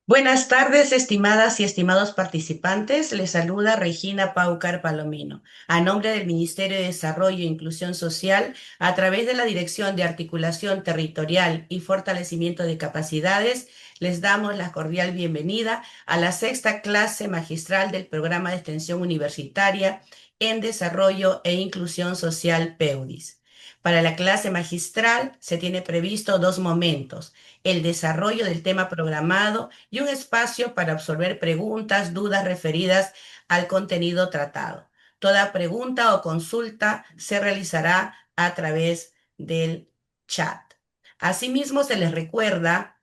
Buenas tardes, estimadas y estimados participantes. Les saluda Regina Paucar Palomino, a nombre del Ministerio de Desarrollo e Inclusión Social, a través de la Dirección de Articulación Territorial y Fortalecimiento de Capacidades. Les damos la cordial bienvenida a la sexta clase magistral del Programa de Extensión Universitaria en Desarrollo e Inclusión Social PEUDIS. Para la clase magistral se tiene previsto dos momentos: el desarrollo del tema programado y un espacio para absorber preguntas, dudas referidas al contenido tratado. Toda pregunta o consulta se realizará a través del chat. Asimismo, se les recuerda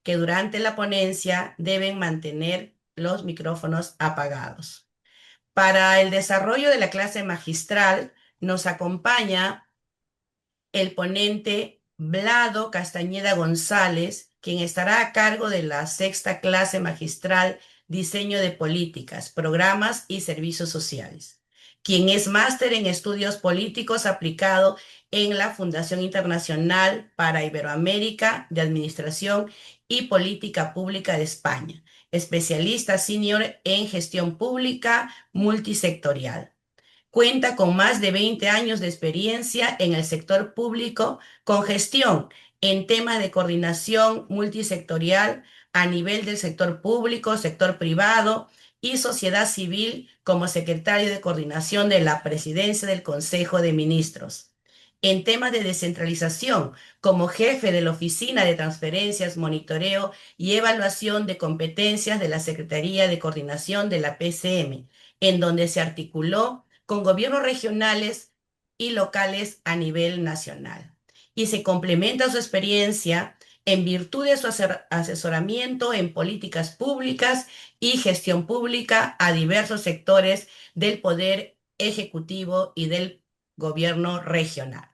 que durante la ponencia deben mantener los micrófonos apagados. Para el desarrollo de la clase magistral nos acompaña el ponente Vlado Castañeda González, quien estará a cargo de la sexta clase magistral Diseño de Políticas, Programas y Servicios Sociales, quien es máster en estudios políticos aplicado en la Fundación Internacional para Iberoamérica de Administración y Política Pública de España, especialista senior en gestión pública multisectorial. Cuenta con más de 20 años de experiencia en el sector público con gestión en temas de coordinación multisectorial a nivel del sector público, sector privado y sociedad civil como secretario de coordinación de la Presidencia del Consejo de Ministros. En temas de descentralización, como jefe de la Oficina de Transferencias, Monitoreo y Evaluación de Competencias de la Secretaría de Coordinación de la PCM, en donde se articuló con gobiernos regionales y locales a nivel nacional. Y se complementa su experiencia en virtud de su asesoramiento en políticas públicas y gestión pública a diversos sectores del poder ejecutivo y del gobierno regional.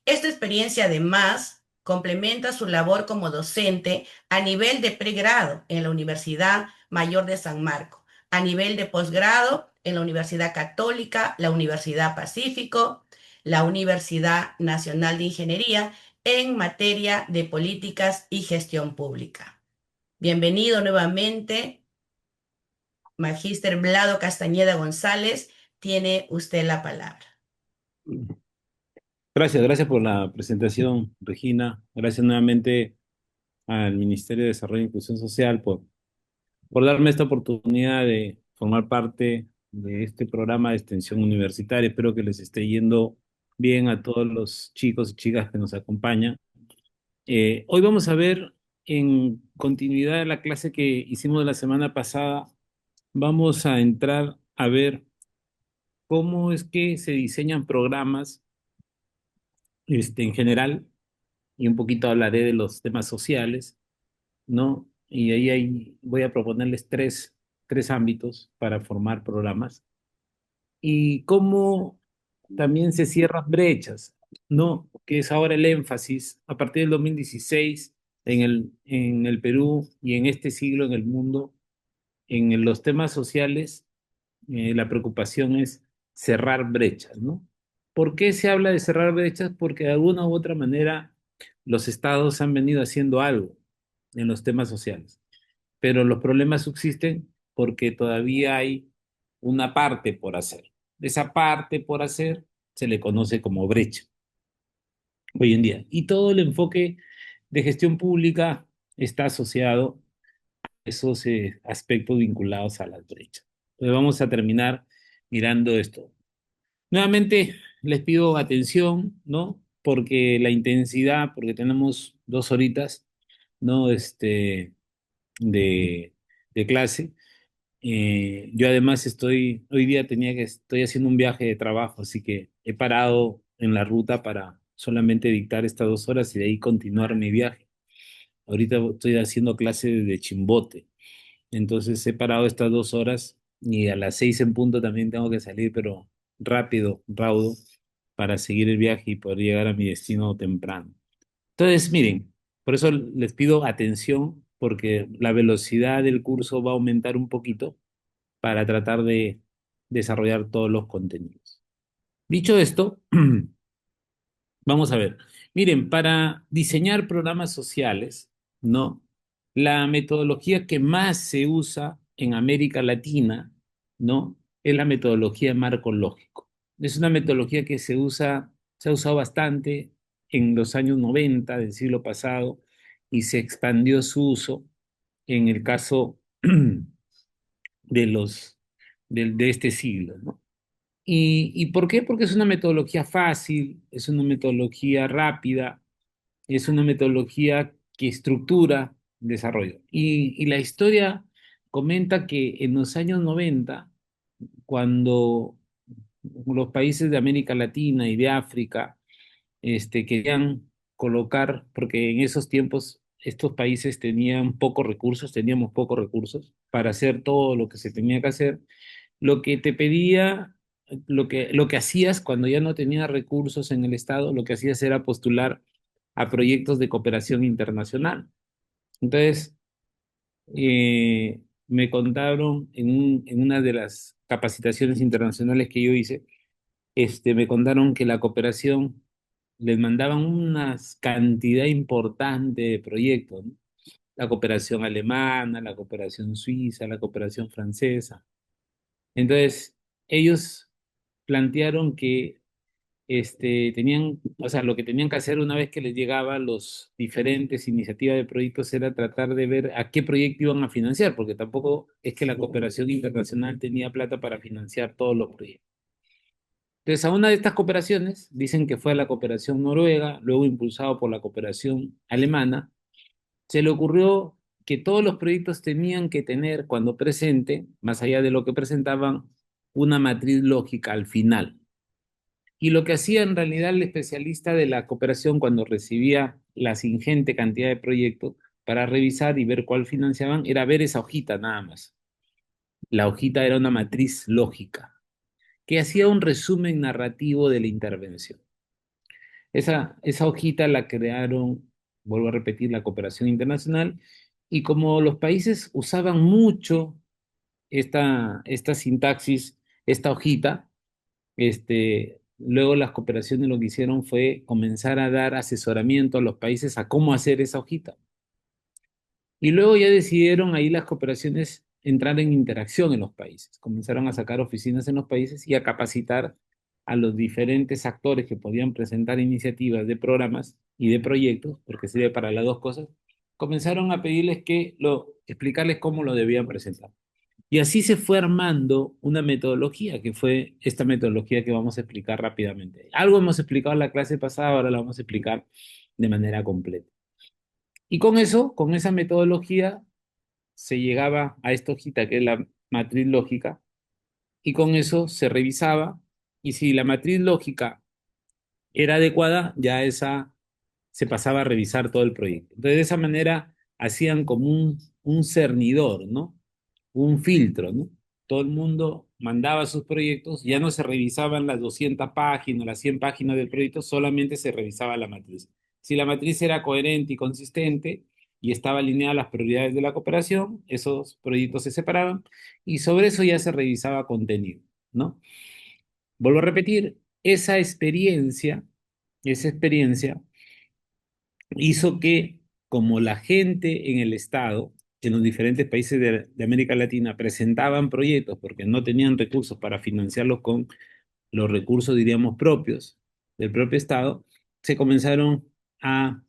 Esta experiencia además complementa su labor como docente a nivel de pregrado en la Universidad Mayor de San Marcos, a nivel de posgrado en la Universidad Católica, la Universidad Pacífico, la Universidad Nacional de Ingeniería en materia de políticas y gestión pública. Bienvenido nuevamente, Magíster Vlado Castañeda González, tiene usted la palabra. Gracias por la presentación, Regina. Gracias nuevamente al Ministerio de Desarrollo e Inclusión Social por darme esta oportunidad de formar parte de este programa de extensión universitaria. Espero que les esté yendo bien a todos los chicos y chicas que nos acompañan. Hoy vamos a ver, en continuidad de la clase que hicimos la semana pasada, vamos a entrar a ver cómo es que se diseñan programas en general, y un poquito hablaré de los temas sociales, ¿no? Y ahí voy a proponerles tres ámbitos para formar programas y cómo también se cierran brechas, ¿no? Que es ahora el énfasis a partir del 2016 en el Perú y en este siglo en el mundo, en los temas sociales. La preocupación es cerrar brechas, ¿no? ¿Por qué se habla de cerrar brechas? Porque de alguna u otra manera los estados han venido haciendo algo en los temas sociales, pero los problemas subsisten porque todavía hay una parte por hacer. Esa parte por hacer se le conoce como brecha hoy en día. Y todo el enfoque de gestión pública está asociado a esos aspectos vinculados a las brechas. Entonces vamos a terminar mirando esto. Nuevamente les pido atención, ¿no? Porque la intensidad, porque tenemos 2 horitas, ¿no? De, de clase. Yo además hoy día estoy haciendo un viaje de trabajo, así que he parado en la ruta para solamente dictar estas 2 horas y de ahí continuar mi viaje. Ahorita estoy haciendo clase de Chimbote, entonces he parado estas 2 horas y a las 6 en punto también tengo que salir, pero rápido, raudo, para seguir el viaje y poder llegar a mi destino temprano. Entonces, miren, por eso les pido atención, porque la velocidad del curso va a aumentar un poquito para tratar de desarrollar todos los contenidos. Dicho esto, vamos a ver. Miren, para diseñar programas sociales, ¿no? la metodología que más se usa en América Latina, ¿no? Es la metodología de marco lógico. Es una metodología que se ha usado bastante en los años 90 del siglo pasado y se expandió su uso en el caso de de este siglo, ¿no? Y por qué? Porque es una metodología fácil, es una metodología rápida, es una metodología que estructura el desarrollo. Y la historia comenta que en los años 90, cuando los países de América Latina y de África querían colocar, porque en esos tiempos estos países tenían pocos recursos, teníamos pocos recursos para hacer todo lo que se tenía que hacer, lo que te pedía, lo que hacías cuando ya no tenías recursos en el Estado, lo que hacías era postular a proyectos de cooperación internacional. Entonces, me contaron en una de las capacitaciones internacionales que yo hice, me contaron que la cooperación les mandaban una cantidad importante de proyectos, ¿no? La cooperación alemana, la cooperación suiza, la cooperación francesa. Entonces, ellos plantearon que tenían, o sea, lo que tenían que hacer una vez que les llegaban los diferentes iniciativas de proyectos era tratar de ver a qué proyecto iban a financiar, porque tampoco es que la cooperación internacional tenía plata para financiar todos los proyectos. Entonces, a una de estas cooperaciones, dicen que fue a la cooperación noruega, luego impulsado por la cooperación alemana, se le ocurrió que todos los proyectos tenían que tener, cuando presente, más allá de lo que presentaban, una matriz lógica al final. Y lo que hacía en realidad el especialista de la cooperación cuando recibía la ingente cantidad de proyectos para revisar y ver cuál financiaban, era ver esa hojita nada más. La hojita era una matriz lógica que hacía un resumen narrativo de la intervención. Esa hojita la crearon, vuelvo a repetir, la cooperación internacional, y como los países usaban mucho esta sintaxis, esta hojita, luego las cooperaciones lo que hicieron fue comenzar a dar asesoramiento a los países a cómo hacer esa hojita. Y luego ya decidieron ahí las cooperaciones entrar en interacción en los países. Comenzaron a sacar oficinas en los países y a capacitar a los diferentes actores que podían presentar iniciativas de programas y de proyectos, porque sirve para las dos cosas. Comenzaron a pedirles explicarles cómo lo debían presentar. Y así se fue armando una metodología, que fue esta metodología que vamos a explicar rápidamente. Algo hemos explicado en la clase pasada, ahora la vamos a explicar de manera completa. Y con eso, con esa metodología, se llegaba a esta hojita que es la matriz lógica, y con eso se revisaba, y si la matriz lógica era adecuada, ya esa se pasaba a revisar todo el proyecto. Entonces, de esa manera hacían como un cernidor, ¿no? Un filtro, ¿no? Todo el mundo mandaba sus proyectos, ya no se revisaban las 200 páginas, las 100 páginas del proyecto, solamente se revisaba la matriz. Si la matriz era coherente y consistente y estaba alineada a las prioridades de la cooperación, esos proyectos se separaban y sobre eso ya se revisaba contenido, ¿no? Vuelvo a repetir, esa experiencia hizo que, como la gente en el Estado, en los diferentes países de América Latina, presentaban proyectos porque no tenían recursos para financiarlos con los recursos, diríamos, propios del propio Estado, se comenzaron a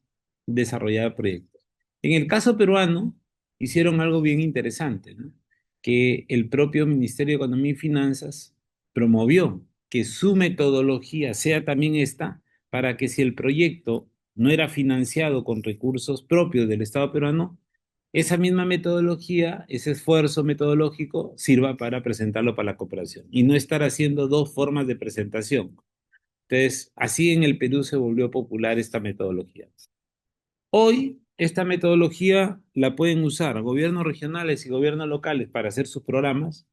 desarrollar proyectos. En el caso peruano, hicieron algo bien interesante, ¿no? Que el propio Ministerio de Economía y Finanzas promovió que su metodología sea también esta, para que si el proyecto no era financiado con recursos propios del Estado peruano, esa misma metodología, ese esfuerzo metodológico, sirva para presentarlo para la cooperación y no estar haciendo dos formas de presentación. Entonces, así en el Perú se volvió popular esta metodología. Hoy, esta metodología la pueden usar gobiernos regionales y gobiernos locales para hacer sus programas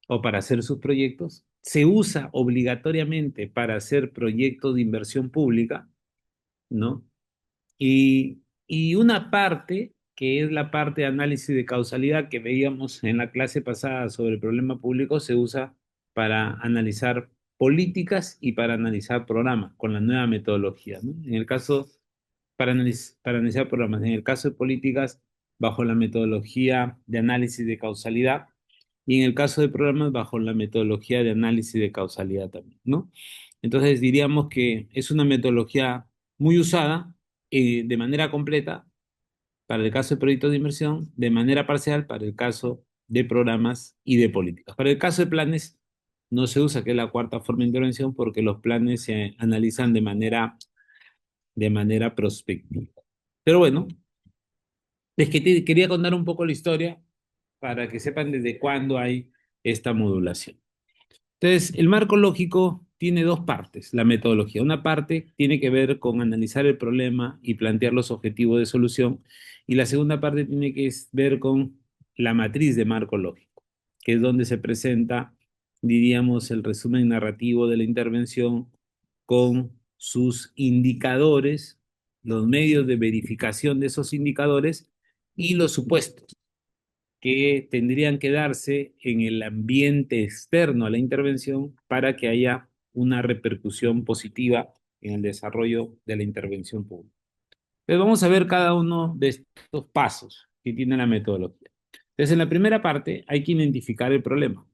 o para hacer sus proyectos. Se usa obligatoriamente para hacer proyectos de inversión pública, ¿no? Y una parte, que es la parte de análisis de causalidad que veíamos en la clase pasada sobre el problema público, se usa para analizar políticas y para analizar programas con la nueva metodología, ¿no? En el caso, para analizar programas, en el caso de políticas, bajo la metodología de análisis de causalidad y en el caso de programas bajo la metodología de análisis de causalidad también, ¿no? Entonces diríamos que es una metodología muy usada de manera completa para el caso de proyectos de inversión, de manera parcial para el caso de programas y de políticas. Para el caso de planes no se usa, que es la cuarta forma de intervención, porque los planes se analizan de manera prospectiva. Pero bueno, es que te quería contar un poco la historia para que sepan desde cuándo hay esta modulación. Entonces, el marco lógico tiene dos partes, la metodología. Una parte tiene que ver con analizar el problema y plantear los objetivos de solución, y la segunda parte tiene que ver con la matriz de marco lógico, que es donde se presenta, diríamos, el resumen narrativo de la intervención con sus indicadores, los medios de verificación de esos indicadores y los supuestos que tendrían que darse en el ambiente externo a la intervención para que haya una repercusión positiva en el desarrollo de la intervención pública. Entonces vamos a ver cada uno de estos pasos que tiene la metodología. Entonces en la primera parte hay que identificar el problema.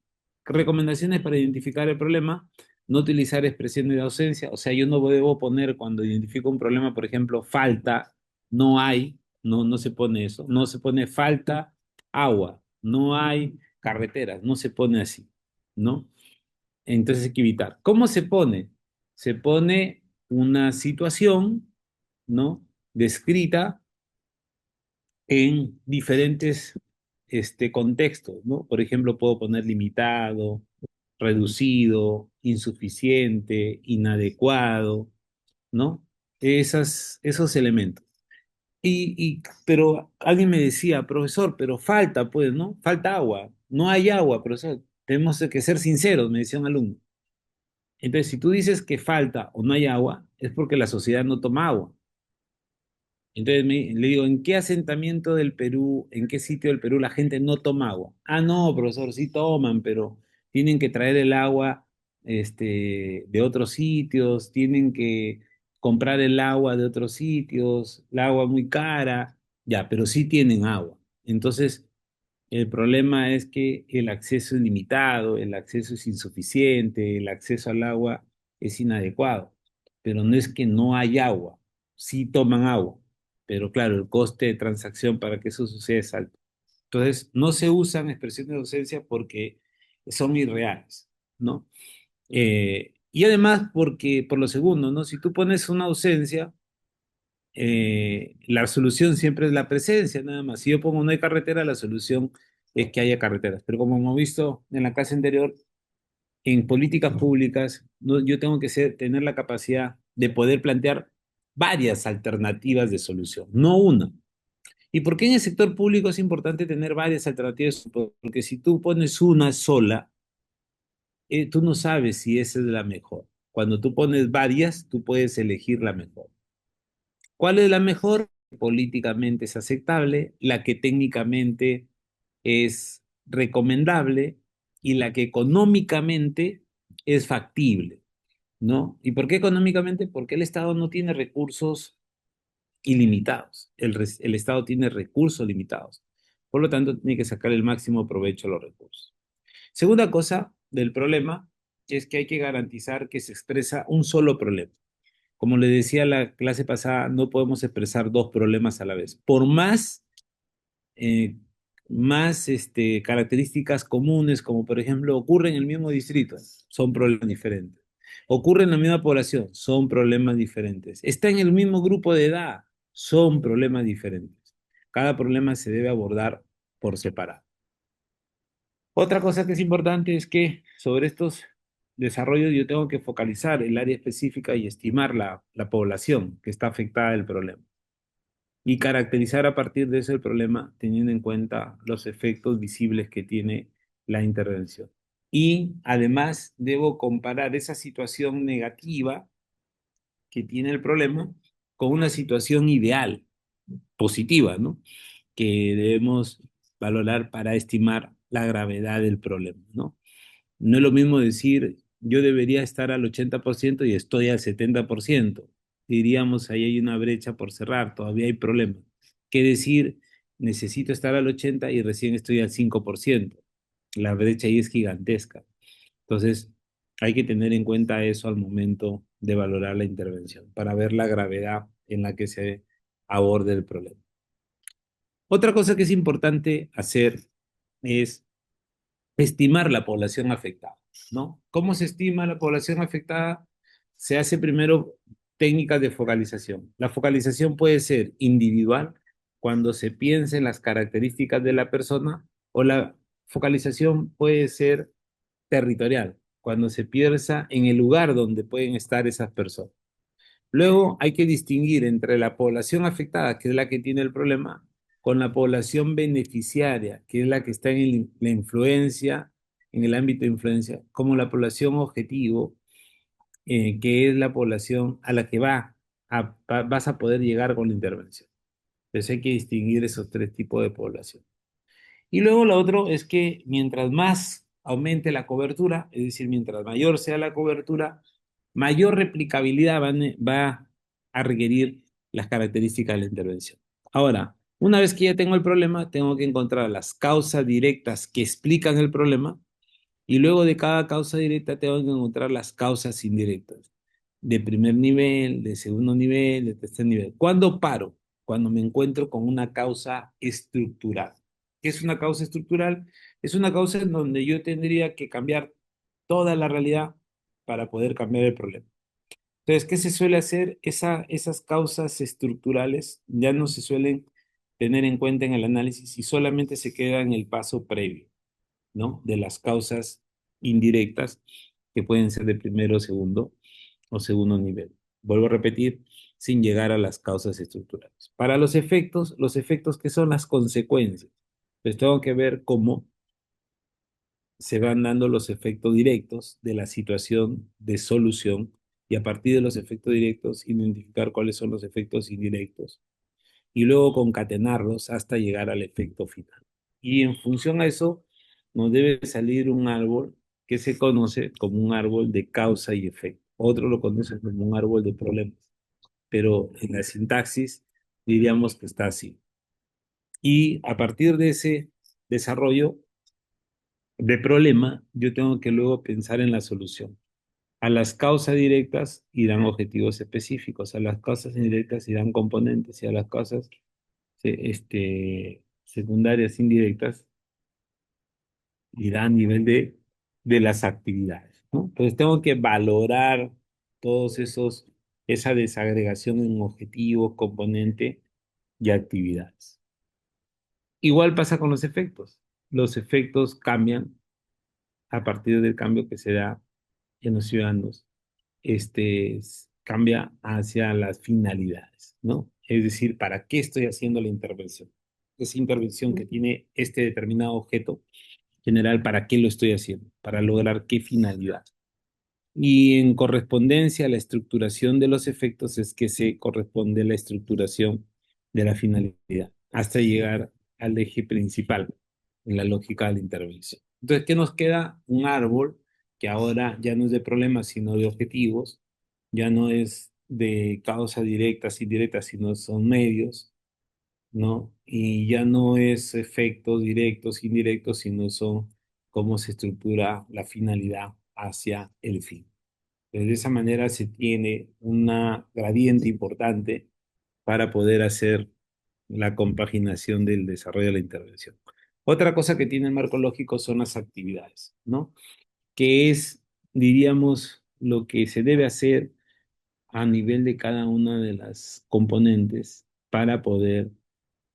Recomendaciones para identificar el problema: no utilizar expresiones de ausencia, o sea, yo no debo poner cuando identifico un problema, por ejemplo, falta, no hay, no se pone eso, no se pone falta agua, no hay carreteras, no se pone así, ¿no? Entonces hay que evitar. ¿Cómo se pone? Se pone una situación, ¿no? Descrita en diferentes contextos, ¿no? Por ejemplo, puedo poner limitado, reducido, insuficiente, inadecuado, ¿no? Esos elementos. Pero alguien me decía, profesor, pero falta, pues, ¿no? Falta agua. No hay agua, profesor. Tenemos que ser sinceros, me decía un alumno. Entonces, si tú dices que falta o no hay agua, es porque la sociedad no toma agua. Entonces le digo, ¿en qué asentamiento del Perú, en qué sitio del Perú la gente no toma agua? Ah, no, profesor, sí toman, pero tienen que traer el agua de otros sitios, tienen que comprar el agua de otros sitios, el agua muy cara, ya, pero sí tienen agua. Entonces, el problema es que el acceso es limitado, el acceso es insuficiente, el acceso al agua es inadecuado, pero no es que no hay agua, sí toman agua, pero claro, el coste de transacción para que eso suceda es alto. Entonces, no se usan expresiones de ausencia porque son irreales, ¿no? Y además porque, por lo segundo, ¿no? Si tú pones una ausencia, la solución siempre es la presencia, nada más. Si yo pongo no hay carretera, la solución es que haya carreteras. Pero como hemos visto en la clase anterior, en políticas públicas, yo tengo que tener la capacidad de poder plantear varias alternativas de solución, no una. ¿Y por qué en el sector público es importante tener varias alternativas? Porque si tú pones una sola, tú no sabes si esa es la mejor. Cuando tú pones varias, tú puedes elegir la mejor. ¿Cuál es la mejor? Políticamente es aceptable, la que técnicamente es recomendable y la que económicamente es factible, ¿no? ¿Y por qué económicamente? Porque el Estado no tiene recursos ilimitados, el Estado tiene recursos limitados, por lo tanto tiene que sacar el máximo provecho a los recursos. Segunda cosa del problema es que hay que garantizar que se expresa un solo problema. Como le decía la clase pasada, no podemos expresar dos problemas a la vez. Por eh, más características comunes, como por ejemplo ocurre en el mismo distrito, son problemas diferentes. Ocurre en la misma población, son problemas diferentes. Está en el mismo grupo de edad, son problemas diferentes. Cada problema se debe abordar por separado. Otra cosa que es importante es que sobre estos desarrollos yo tengo que focalizar el área específica y estimar la población que está afectada del problema y caracterizar a partir de eso el problema teniendo en cuenta los efectos visibles que tiene la intervención. Y además debo comparar esa situación negativa que tiene el problema con una situación ideal, positiva, ¿no? Que debemos valorar para estimar la gravedad del problema, ¿no? No es lo mismo decir, yo debería estar al 80% y estoy al 70%. Diríamos, ahí hay una brecha por cerrar, todavía hay problemas. Que decir, necesito estar al 80% y recién estoy al 5%. La brecha ahí es gigantesca. Entonces, hay que tener en cuenta eso al momento de valorar la intervención, para ver la gravedad en la que se aborde el problema. Otra cosa que es importante hacer es estimar la población afectada, ¿no? ¿Cómo se estima la población afectada? Se hace primero técnicas de focalización. La focalización puede ser individual, cuando se piensa en las características de la persona, o la focalización puede ser territorial, cuando se piensa en el lugar donde pueden estar esas personas. Luego hay que distinguir entre la población afectada, que es la que tiene el problema, con la población beneficiaria, que es la que está en la influencia, en el ámbito de influencia, como la población objetivo, que es la población a la que vas a poder llegar con la intervención. Entonces hay que distinguir esos tres tipos de población. Y luego lo otro es que mientras más aumente la cobertura, es decir, mientras mayor sea la cobertura, mayor replicabilidad va a requerir las características de la intervención. Ahora, una vez que ya tengo el problema, tengo que encontrar las causas directas que explican el problema, y luego de cada causa directa tengo que encontrar las causas indirectas, de primer nivel, de segundo nivel, de tercer nivel. ¿Cuándo paro? Cuando me encuentro con una causa estructural. ¿Qué es una causa estructural? Es una causa en donde yo tendría que cambiar toda la realidad para poder cambiar el problema. Entonces, ¿qué se suele hacer? Esas causas estructurales ya no se suelen tener en cuenta en el análisis y solamente se queda en el paso previo, ¿no? De las causas indirectas, que pueden ser de primero, segundo o segundo nivel. Vuelvo a repetir, sin llegar a las causas estructurales. Para los efectos que son las consecuencias, pues tengo que ver cómo se van dando los efectos directos de la situación de solución, y a partir de los efectos directos identificar cuáles son los efectos indirectos y luego concatenarlos hasta llegar al efecto final. Y en función a eso nos debe salir un árbol que se conoce como un árbol de causa y efecto. Otro lo conoce como un árbol de problemas, pero en la sintaxis diríamos que está así. Y a partir de ese desarrollo de problema, yo tengo que luego pensar en la solución. A las causas directas irán objetivos específicos, a las causas indirectas irán componentes, y a las causas secundarias indirectas irán a nivel de las actividades, ¿no? Entonces tengo que valorar todos esa desagregación en objetivos, componente y actividades. Igual pasa con los efectos. Los efectos cambian a partir del cambio que se da en los ciudadanos. Cambia hacia las finalidades, ¿no? Es decir, ¿para qué estoy haciendo la intervención? Esa intervención que tiene este determinado objeto general, ¿para qué lo estoy haciendo? ¿Para lograr qué finalidad? Y en correspondencia a la estructuración de los efectos es que se corresponde la estructuración de la finalidad, hasta llegar al eje principal en la lógica de la intervención. Entonces, ¿qué nos queda? Un árbol que ahora ya no es de problemas, sino de objetivos, ya no es de causas directas, indirectas, sino son medios, ¿no? Y ya no es efectos directos, indirectos, sino son cómo se estructura la finalidad hacia el fin. De esa manera se tiene una gradiente importante para poder hacer la compaginación del desarrollo de la intervención. Otra cosa que tiene el marco lógico son las actividades, ¿no? Que es, diríamos, lo que se debe hacer a nivel de cada una de las componentes para poder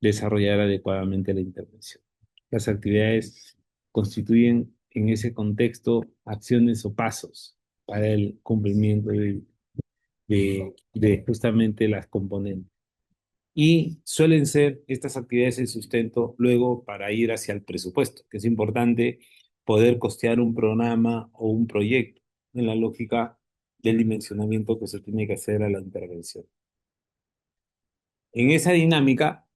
desarrollar adecuadamente la intervención. Las actividades constituyen en ese contexto acciones o pasos para el cumplimiento de justamente las componentes. Y suelen ser estas actividades el sustento luego para ir hacia el presupuesto, que es importante poder costear un programa o un proyecto en la lógica del dimensionamiento que se tiene que hacer a la intervención. En esa dinámica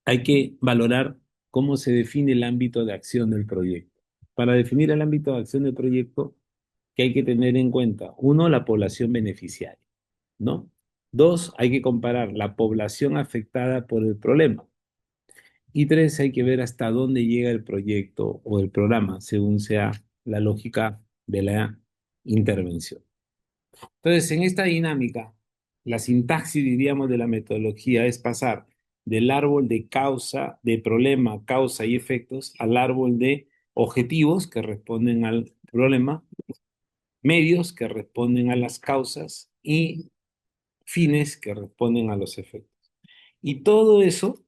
hay que valorar cómo se define el ámbito de acción del proyecto. Para definir el ámbito de acción del proyecto, que hay que tener en cuenta, uno, la población beneficiaria, ¿no? Dos, hay que comparar la población afectada por el problema. Y tres, hay que ver hasta dónde llega el proyecto o el programa, según sea la lógica de la intervención. Entonces, en esta dinámica, la sintaxis, diríamos, de la metodología es pasar del árbol de causa, de problema, causa y efectos, al árbol de objetivos que responden al problema, medios que responden a las causas y fines que responden a los efectos. Y todo eso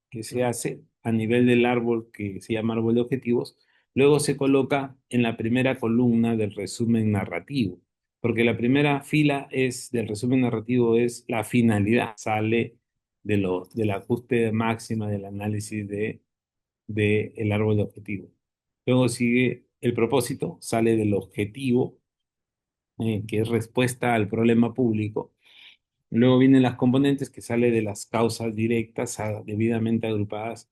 que se hace a nivel del árbol que se llama árbol de objetivos, luego se coloca en la primera columna del resumen narrativo, porque la primera fila del resumen narrativo es la finalidad, sale de la búsqueda máxima del análisis de el árbol de objetivos. Luego sigue el propósito, sale del objetivo, que es respuesta al problema público. Luego vienen las componentes que sale de las causas directas debidamente agrupadas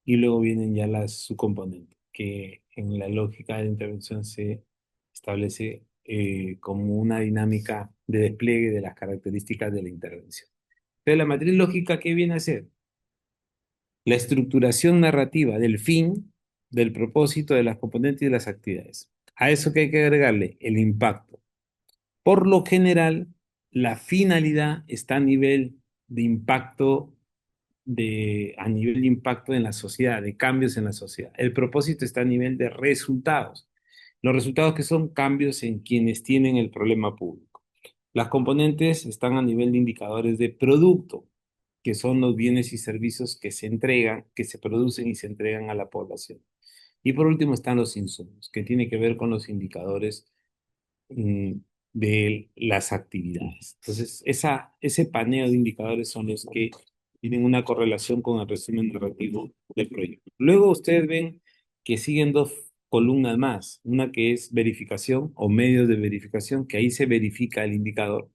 y luego vienen ya las subcomponentes, que en la lógica de intervención se establece como una dinámica de despliegue de las características de la intervención. Entonces, la matriz lógica, ¿qué viene a ser? La estructuración narrativa del fin, del propósito, de las componentes y de las actividades. A eso que hay que agregarle el impacto. Por lo general, la finalidad está a nivel de impacto a nivel de impacto en la sociedad, de cambios en la sociedad. El propósito está a nivel de resultados. Los resultados que son cambios en quienes tienen el problema público. Las componentes están a nivel de indicadores de producto, que son los bienes y servicios que se entregan, que se producen y se entregan a la población. Y por último están los insumos, que tiene que ver con los indicadores mm, de las actividades. Entonces, ese paneo de indicadores son los que tienen una correlación con el resumen narrativo del proyecto. Luego ustedes ven que siguen dos columnas más, una que es verificación o medios de verificación, que ahí se verifica el indicador,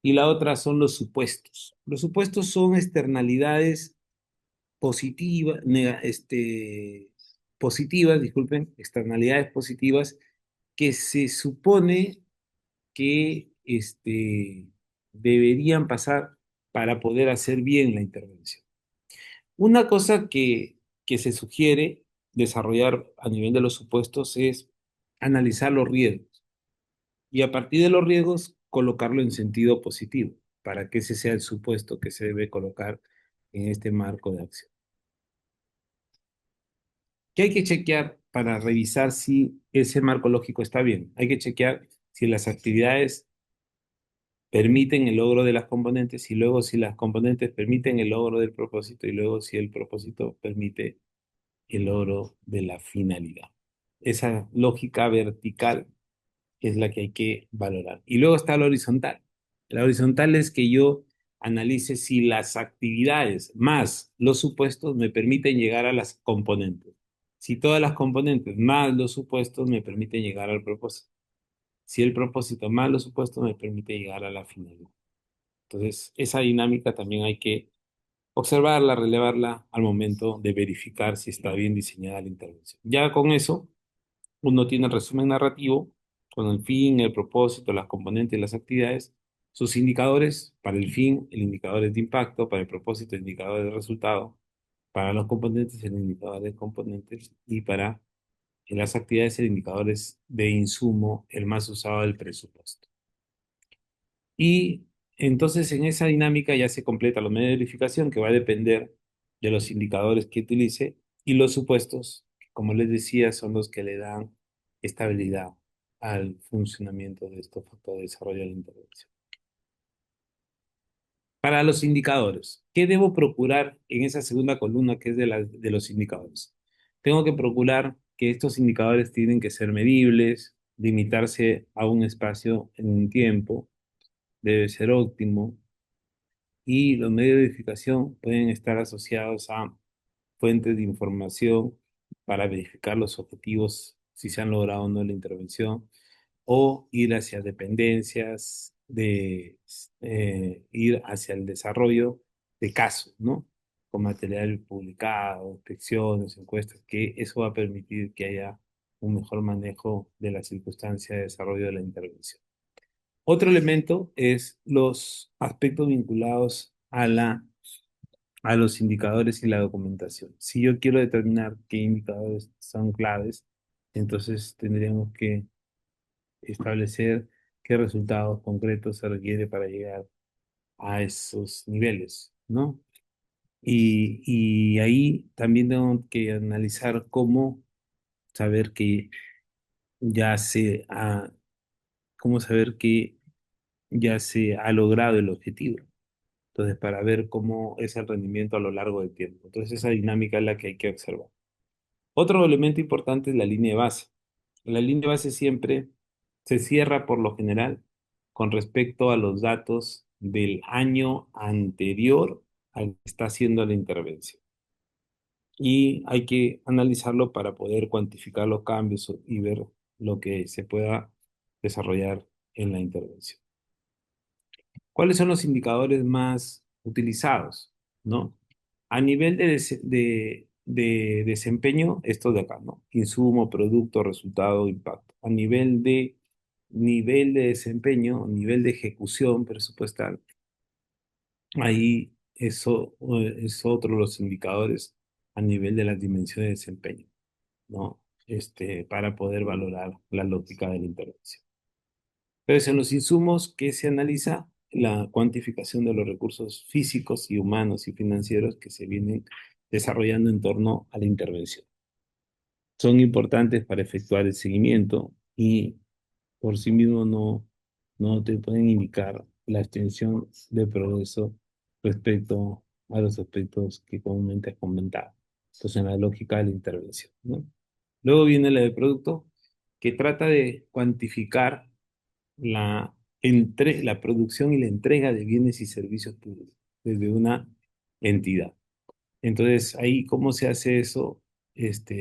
y la otra son los supuestos. Los supuestos son externalidades positivas, positivas, disculpen, externalidades positivas que se supone que deberían pasar para poder hacer bien la intervención. Una cosa que se sugiere desarrollar a nivel de los supuestos es analizar los riesgos y a partir de los riesgos colocarlo en sentido positivo para que ese sea el supuesto que se debe colocar en este marco de acción. ¿Qué hay que chequear para revisar si ese marco lógico está bien? Hay que chequear si las actividades permiten el logro de las componentes y luego si las componentes permiten el logro del propósito y luego si el propósito permite el logro de la finalidad. Esa lógica vertical es la que hay que valorar. Y luego está la horizontal. La horizontal es que yo analice si las actividades más los supuestos me permiten llegar a las componentes. Si todas las componentes más los supuestos me permiten llegar al propósito. Si el propósito más los supuestos me permite llegar a la finalidad. Entonces, esa dinámica también hay que observarla, relevarla al momento de verificar si está bien diseñada la intervención. Ya con eso, uno tiene el resumen narrativo con el fin, el propósito, las componentes y las actividades, sus indicadores, para el fin, el indicador es de impacto, para el propósito, el indicador de resultado, para los componentes, el indicador de componentes y para las actividades, el indicador es de insumo, el más usado del presupuesto. Y entonces en esa dinámica ya se completa los medios de verificación que va a depender de los indicadores que utilice y los supuestos, que, como les decía, son los que le dan estabilidad al funcionamiento de estos factores de desarrollo de la intervención. Para los indicadores, ¿qué debo procurar en esa segunda columna que es de los indicadores? Tengo que procurar que estos indicadores tienen que ser medibles, limitarse a un espacio en un tiempo, debe ser óptimo, y los medios de verificación pueden estar asociados a fuentes de información para verificar los objetivos, si se han logrado o no la intervención, o ir hacia dependencias, ir hacia el desarrollo de casos, ¿no? Con material publicado, inspecciones, encuestas, que eso va a permitir que haya un mejor manejo de la circunstancia de desarrollo de la intervención. Otro elemento es los aspectos vinculados a la a los indicadores y la documentación. Si yo quiero determinar qué indicadores son claves, entonces tendríamos que establecer qué resultados concretos se requiere para llegar a esos niveles, ¿no? Y ahí también tengo que analizar cómo saber que ya se ha, cómo saber que ya se ha logrado el objetivo. Entonces, para ver cómo es el rendimiento a lo largo del tiempo. Entonces, esa dinámica es la que hay que observar. Otro elemento importante es la línea de base. La línea de base siempre se cierra por lo general con respecto a los datos del año anterior al que está haciendo la intervención. Y hay que analizarlo para poder cuantificar los cambios y ver lo que se pueda desarrollar en la intervención. ¿Cuáles son los indicadores más utilizados? ¿No? A nivel de desempeño, esto de acá, ¿no? Insumo, producto, resultado, impacto. A nivel de desempeño, nivel de ejecución presupuestal, ahí eso es otro de los indicadores a nivel de las dimensiones de desempeño, ¿no? Para poder valorar la lógica de la intervención. Entonces, en los insumos, ¿qué se analiza? La cuantificación de los recursos físicos y humanos y financieros que se vienen desarrollando en torno a la intervención. Son importantes para efectuar el seguimiento y por sí mismo no te pueden indicar la extensión de progreso respecto a los aspectos que comúnmente has comentado. Entonces, en la lógica de la intervención, ¿no? Luego viene la de producto, que trata de cuantificar la producción y la entrega de bienes y servicios públicos desde una entidad. Entonces, ahí, ¿cómo se hace eso?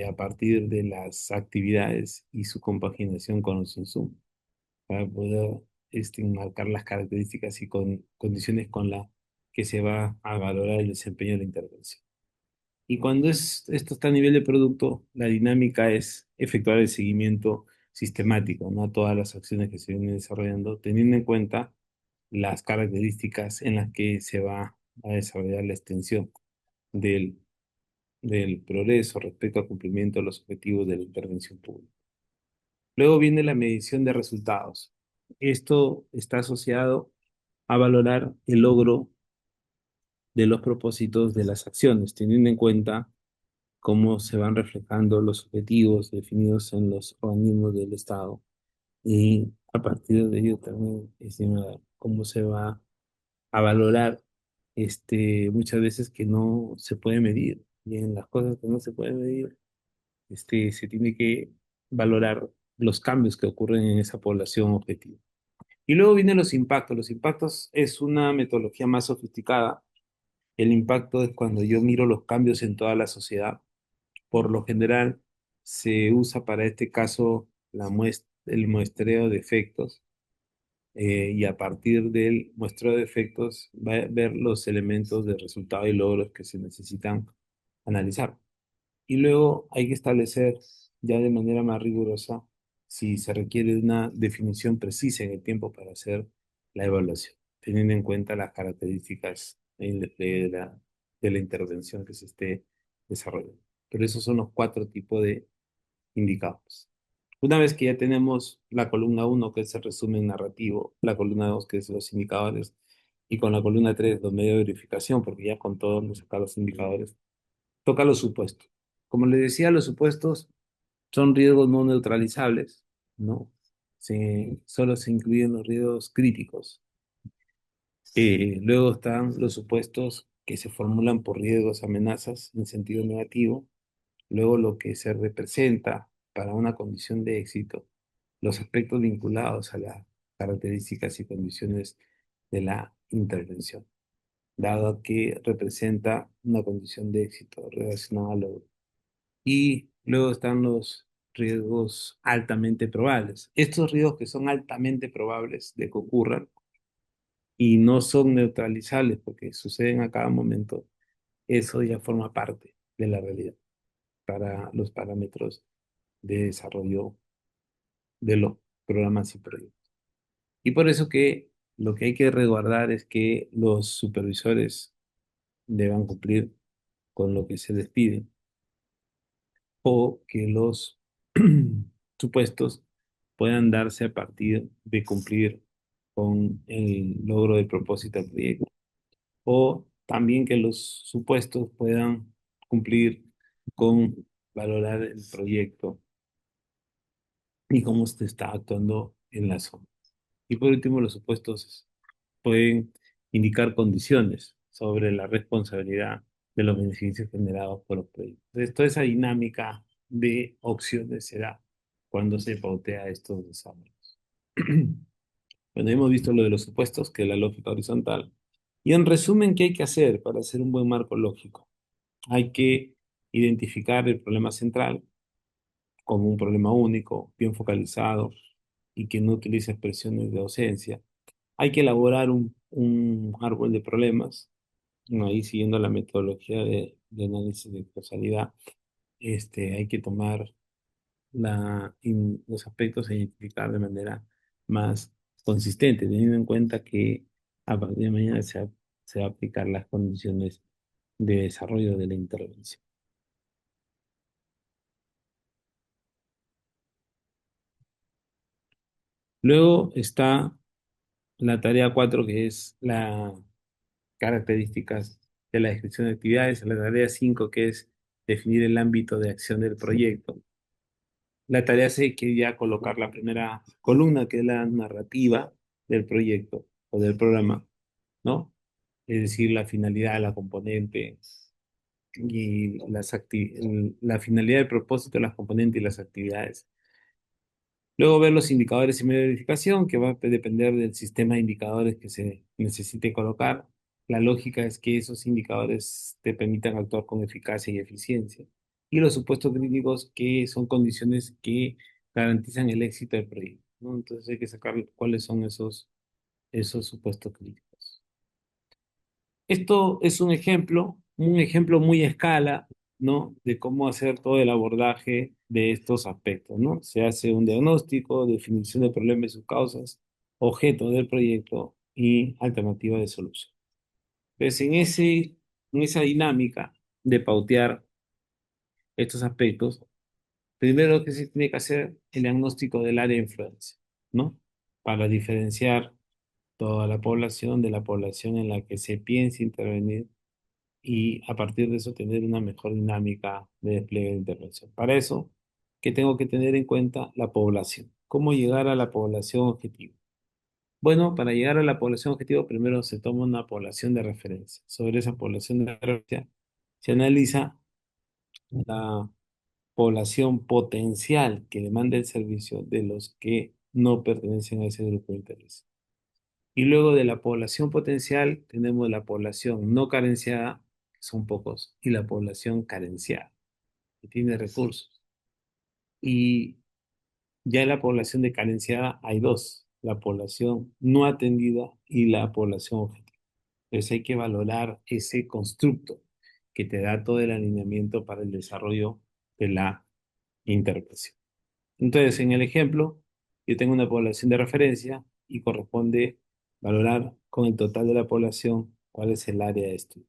A partir de las actividades y su compaginación con los insumos, para poder marcar las características y condiciones con las que se va a valorar el desempeño de la intervención. Y cuando esto está a nivel de producto, la dinámica es efectuar el seguimiento sistemático, ¿no? A todas las acciones que se vienen desarrollando, teniendo en cuenta las características en las que se va a desarrollar la extensión del, del progreso respecto al cumplimiento de los objetivos de la intervención pública. Luego viene la medición de resultados. Esto está asociado a valorar el logro de los propósitos de las acciones, teniendo en cuenta cómo se van reflejando los objetivos definidos en los organismos del Estado y a partir de ello también cómo se va a valorar muchas veces que no se puede medir y en las cosas que no se pueden medir se tiene que valorar los cambios que ocurren en esa población objetivo. Y luego vienen los impactos. Los impactos es una metodología más sofisticada. El impacto es cuando yo miro los cambios en toda la sociedad. Por lo general, se usa para este caso el muestreo de efectos y a partir del muestreo de efectos va a ver los elementos de resultado y logros que se necesitan analizar. Y luego hay que establecer ya de manera más rigurosa si se requiere una definición precisa en el tiempo para hacer la evaluación, teniendo en cuenta las características de la intervención que se esté desarrollando. Pero esos son los cuatro tipos de indicadores. Una vez que ya tenemos la columna uno que es el resumen narrativo, la columna 2 que es los indicadores, y con la columna 3 los medios de verificación, porque ya con todos los indicadores, toca los supuestos. Como les decía, los supuestos son riesgos no neutralizables, ¿no? Solo se incluyen los riesgos críticos. Luego están los supuestos que se formulan por riesgos, amenazas en sentido negativo. Luego lo que se representa para una condición de éxito, los aspectos vinculados a las características y condiciones de la intervención, dado que representa una condición de éxito relacionada a lo. Y luego están los riesgos altamente probables. Estos riesgos que son altamente probables de que ocurran y no son neutralizables porque suceden a cada momento, eso ya forma parte de la realidad para los parámetros de desarrollo de los programas y proyectos. Y por eso que lo que hay que resguardar es que los supervisores deban cumplir con lo que se les pide o que los supuestos puedan darse a partir de cumplir con el logro del propósito del proyecto, o también que los supuestos puedan cumplir con valorar el proyecto y cómo se está actuando en la zona. Y por último, los supuestos pueden indicar condiciones sobre la responsabilidad de los beneficios generados por los proyectos. Entonces, toda esa dinámica de opciones se da cuando se pautea estos desarrollos. Bueno, hemos visto lo de los supuestos, que es la lógica horizontal. Y en resumen, ¿qué hay que hacer para hacer un buen marco lógico? Hay que identificar el problema central como un problema único, bien focalizado y que no utilice expresiones de ausencia. Hay que elaborar un árbol de problemas, ¿no? Ahí siguiendo la metodología de análisis de causalidad. Hay que tomar los aspectos a identificar de manera más consistente, teniendo en cuenta que a partir de mañana se va a aplicar las condiciones de desarrollo de la intervención. Luego está la tarea 4, que es las características de la descripción de actividades. La tarea 5, que es definir el ámbito de acción del proyecto. La tarea 6, que ya colocar la primera columna, que es la narrativa del proyecto o del programa, ¿no? Es decir, la finalidad, la componente y la finalidad, el propósito, las componentes y las actividades. Luego ver los indicadores y medio de verificación, que va a depender del sistema de indicadores que se necesite colocar. La lógica es que esos indicadores te permitan actuar con eficacia y eficiencia. Y los supuestos críticos, que son condiciones que garantizan el éxito del proyecto, ¿no? Entonces hay que sacar cuáles son esos supuestos críticos. Esto es un ejemplo muy a escala, ¿no? De cómo hacer todo el abordaje de estos aspectos, ¿no? Se hace un diagnóstico, definición del problema y sus causas, objeto del proyecto y alternativa de solución. Entonces, en esa dinámica de pautear estos aspectos, primero que se tiene que hacer el diagnóstico del área de influencia, ¿no? Para diferenciar toda la población de la población en la que se piensa intervenir y a partir de eso tener una mejor dinámica de despliegue de intervención. Para eso, ¿qué tengo que tener en cuenta? La población. ¿Cómo llegar a la población objetivo? Bueno, para llegar a la población objetivo, primero se toma una población de referencia. Sobre esa población de referencia se analiza la población potencial que demanda el servicio de los que no pertenecen a ese grupo de interés. Y luego de la población potencial tenemos la población no carenciada, que son pocos, y la población carenciada, que tiene recursos. Y ya en la población de carenciada hay dos, la población no atendida y la población objetiva. Entonces hay que valorar ese constructo que te da todo el alineamiento para el desarrollo de la intervención. Entonces, en el ejemplo, yo tengo una población de referencia y corresponde valorar con el total de la población cuál es el área de estudio.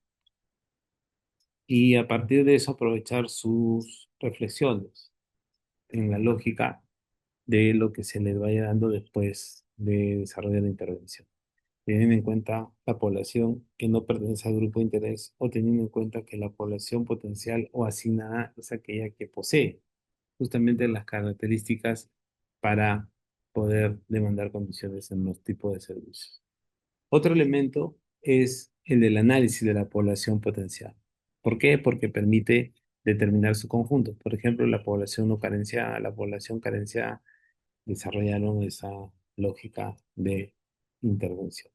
Y a partir de eso aprovechar sus reflexiones en la lógica de lo que se les vaya dando después de desarrollar la intervención. Teniendo en cuenta la población que no pertenece al grupo de interés o teniendo en cuenta que la población potencial o asignada es aquella que posee justamente las características para poder demandar condiciones en los tipos de servicios. Otro elemento es el del análisis de la población potencial. ¿Por qué? Porque permite determinar su conjunto. Por ejemplo, la población no carenciada, la población carenciada desarrollaron esa lógica de intervención.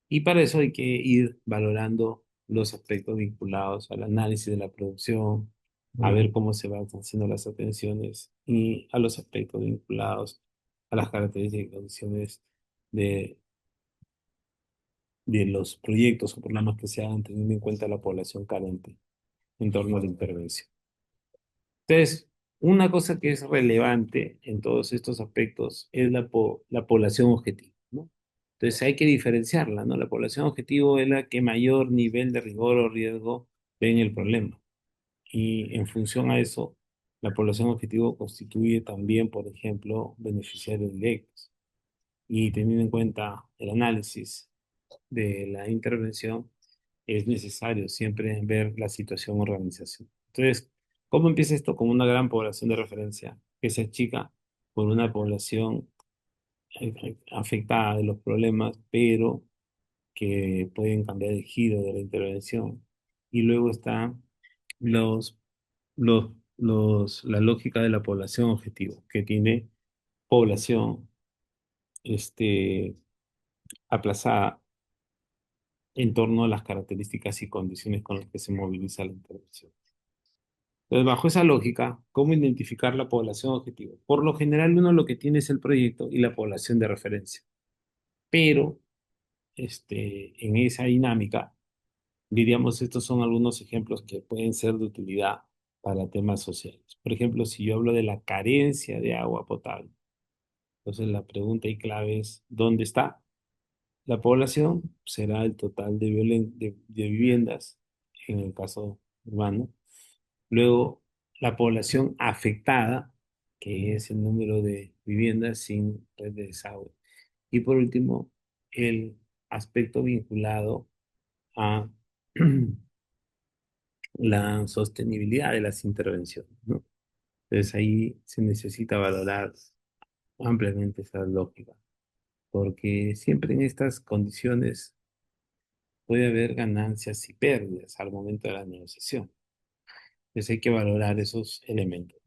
Y para eso hay que ir valorando los aspectos vinculados al análisis de la producción, a ver cómo se van haciendo las atenciones y a los aspectos vinculados a las características y condiciones de, de los proyectos o programas que se hagan teniendo en cuenta la población carente en torno a la intervención. Entonces, una cosa que es relevante en todos estos aspectos es la población objetivo, ¿no? Entonces hay que diferenciarla, ¿no? La población objetivo es la que mayor nivel de rigor o riesgo ve en el problema. Y en función a eso, la población objetivo constituye también, por ejemplo, beneficiarios directos. Y teniendo en cuenta el análisis de la intervención, es necesario siempre ver la situación organización. Entonces, ¿cómo empieza esto? Como una gran población de referencia que se achica por una población afectada de los problemas, pero que pueden cambiar el giro de la intervención. Y luego está los, la lógica de la población objetivo, que tiene población este, aplazada en torno a las características y condiciones con las que se moviliza la intervención. Entonces, bajo esa lógica, ¿cómo identificar la población objetivo? Por lo general, uno lo que tiene es el proyecto y la población de referencia. Pero en esa dinámica, diríamos, estos son algunos ejemplos que pueden ser de utilidad para temas sociales. Por ejemplo, si yo hablo de la carencia de agua potable, entonces la pregunta y clave es, ¿dónde está? La población será el total de viviendas, en el caso urbano. Luego, la población afectada, que es el número de viviendas sin red de desagüe. Y por último, el aspecto vinculado a la sostenibilidad de las intervenciones, ¿no? Entonces ahí se necesita valorar ampliamente esa lógica, porque siempre en estas condiciones puede haber ganancias y pérdidas al momento de la negociación. Entonces hay que valorar esos elementos.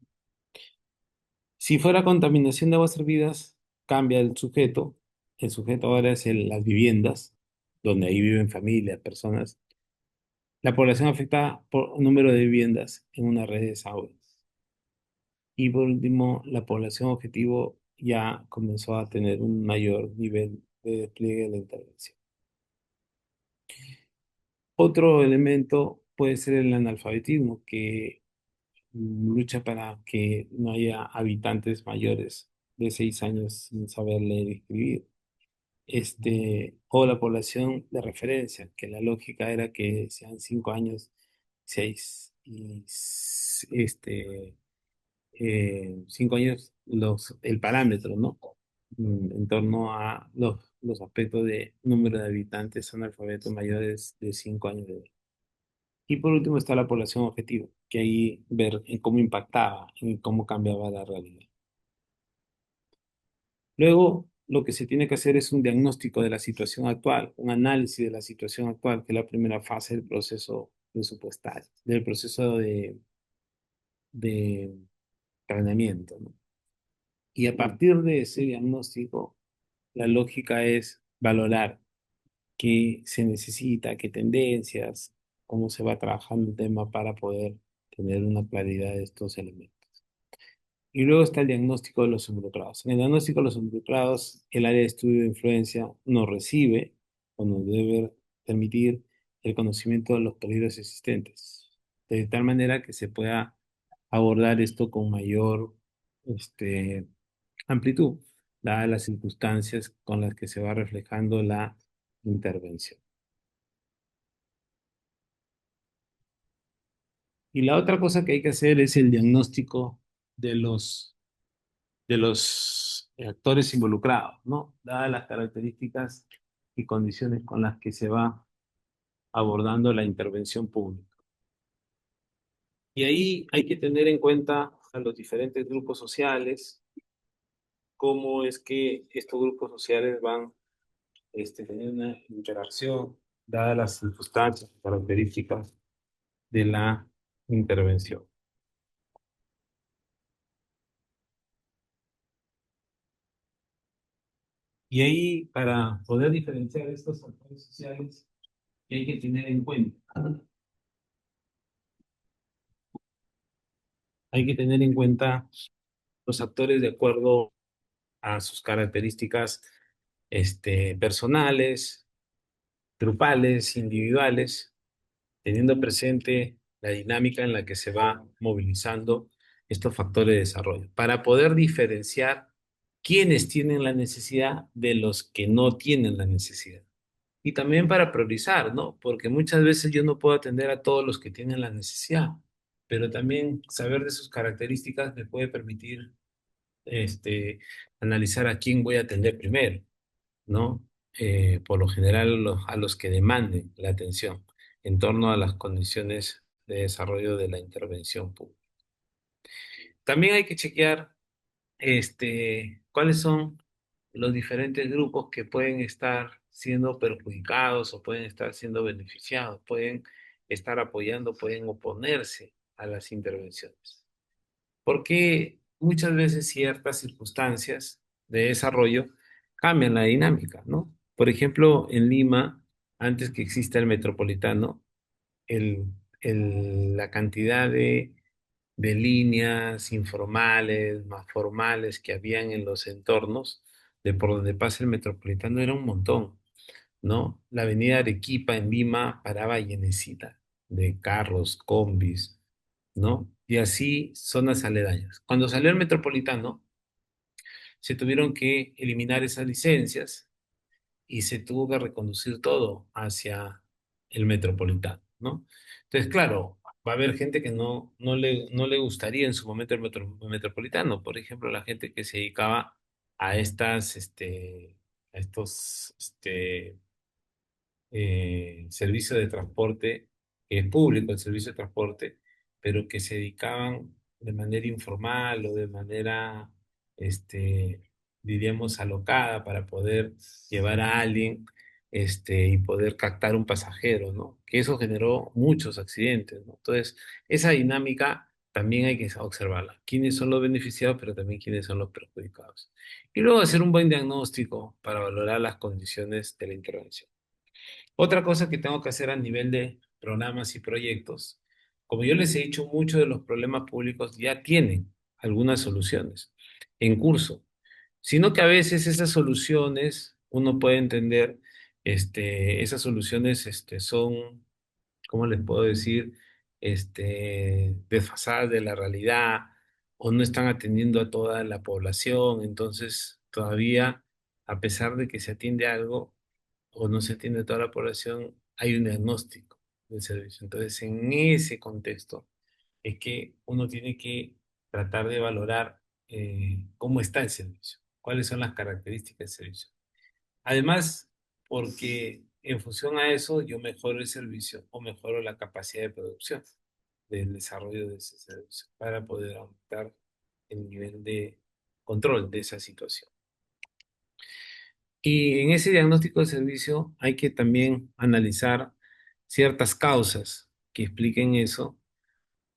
Si fuera contaminación de aguas servidas, cambia el sujeto. El sujeto ahora es las viviendas, donde ahí viven familias, personas. La población afectada por número de viviendas en una red de desagüe. Y por último, la población objetivo ya comenzó a tener un mayor nivel de despliegue de la intervención. Otro elemento puede ser el analfabetismo, que lucha para que no haya habitantes mayores de 6 años sin saber leer y escribir. O la población de referencia, que la lógica era que sean 5 años, seis, y 5 años el parámetro, ¿no? En torno a los aspectos de número de habitantes analfabetos mayores de 5 años de edad. Y por último está la población objetivo, que ahí ver en cómo impactaba, en cómo cambiaba la realidad. Luego, lo que se tiene que hacer es un diagnóstico de la situación actual, un análisis de la situación actual, que es la primera fase del proceso presupuestario, del proceso de planeamiento, ¿no? Y a partir de ese diagnóstico, la lógica es valorar qué se necesita, qué tendencias, cómo se va trabajando el tema para poder tener una claridad de estos elementos. Y luego está el diagnóstico de los involucrados. En el diagnóstico de los involucrados, el área de estudio de influencia nos recibe o nos debe permitir el conocimiento de los peligros existentes, de tal manera que se pueda abordar esto con mayor amplitud, dadas las circunstancias con las que se va reflejando la intervención. Y la otra cosa que hay que hacer es el diagnóstico de los actores involucrados, ¿no? Dadas las características y condiciones con las que se va abordando la intervención pública. Y ahí hay que tener en cuenta a los diferentes grupos sociales, cómo es que estos grupos sociales van teniendo una interacción, dadas las circunstancias y características de la intervención. Y ahí, para poder diferenciar estos actores sociales, que hay que tener en cuenta. Hay que tener en cuenta los actores de acuerdo a sus características personales, grupales, individuales, teniendo presente la dinámica en la que se va movilizando estos factores de desarrollo, para poder diferenciar quiénes tienen la necesidad de los que no tienen la necesidad. Y también para priorizar, ¿no? Porque muchas veces yo no puedo atender a todos los que tienen la necesidad, pero también saber de sus características me puede permitir analizar a quién voy a atender primero, ¿no? Por lo general a los que demanden la atención en torno a las condiciones de desarrollo de la intervención pública. También hay que chequear cuáles son los diferentes grupos que pueden estar siendo perjudicados o pueden estar siendo beneficiados, pueden estar apoyando, pueden oponerse a las intervenciones. Porque muchas veces ciertas circunstancias de desarrollo cambian la dinámica, ¿no? Por ejemplo, en Lima, antes que exista el metropolitano, el, la cantidad de líneas informales, más formales que habían en los entornos de por donde pasa el metropolitano era un montón, ¿no? La avenida Arequipa en Lima paraba llenecita de carros, combis, ¿no? Y así zonas aledañas. Cuando salió el metropolitano, se tuvieron que eliminar esas licencias y se tuvo que reconducir todo hacia el metropolitano, ¿no? Entonces, claro, va a haber gente que no le gustaría en su momento metropolitano, por ejemplo, la gente que se dedicaba a a estos, servicio de transporte, que es público el servicio de transporte, pero que se dedicaban de manera informal o de manera, este, diríamos, alocada para poder llevar a alguien, y poder captar un pasajero, ¿no? Que eso generó muchos accidentes, ¿no? Entonces, esa dinámica también hay que observarla. ¿Quiénes son los beneficiados, pero también quiénes son los perjudicados? Y luego hacer un buen diagnóstico para valorar las condiciones de la intervención. Otra cosa que tengo que hacer a nivel de programas y proyectos, como yo les he dicho, muchos de los problemas públicos ya tienen algunas soluciones en curso, sino que a veces esas soluciones, uno puede entender, esas soluciones, son, ¿cómo les puedo decir? Desfasadas de la realidad o no están atendiendo a toda la población, entonces todavía, a pesar de que se atiende algo, o no se atiende a toda la población, hay un diagnóstico del servicio. Entonces, en ese contexto es que uno tiene que tratar de valorar cómo está el servicio, cuáles son las características del servicio. Además, porque en función a eso yo mejoro el servicio o mejoro la capacidad de producción del desarrollo de ese servicio para poder aumentar el nivel de control de esa situación. Y en ese diagnóstico de servicio hay que también analizar ciertas causas que expliquen eso,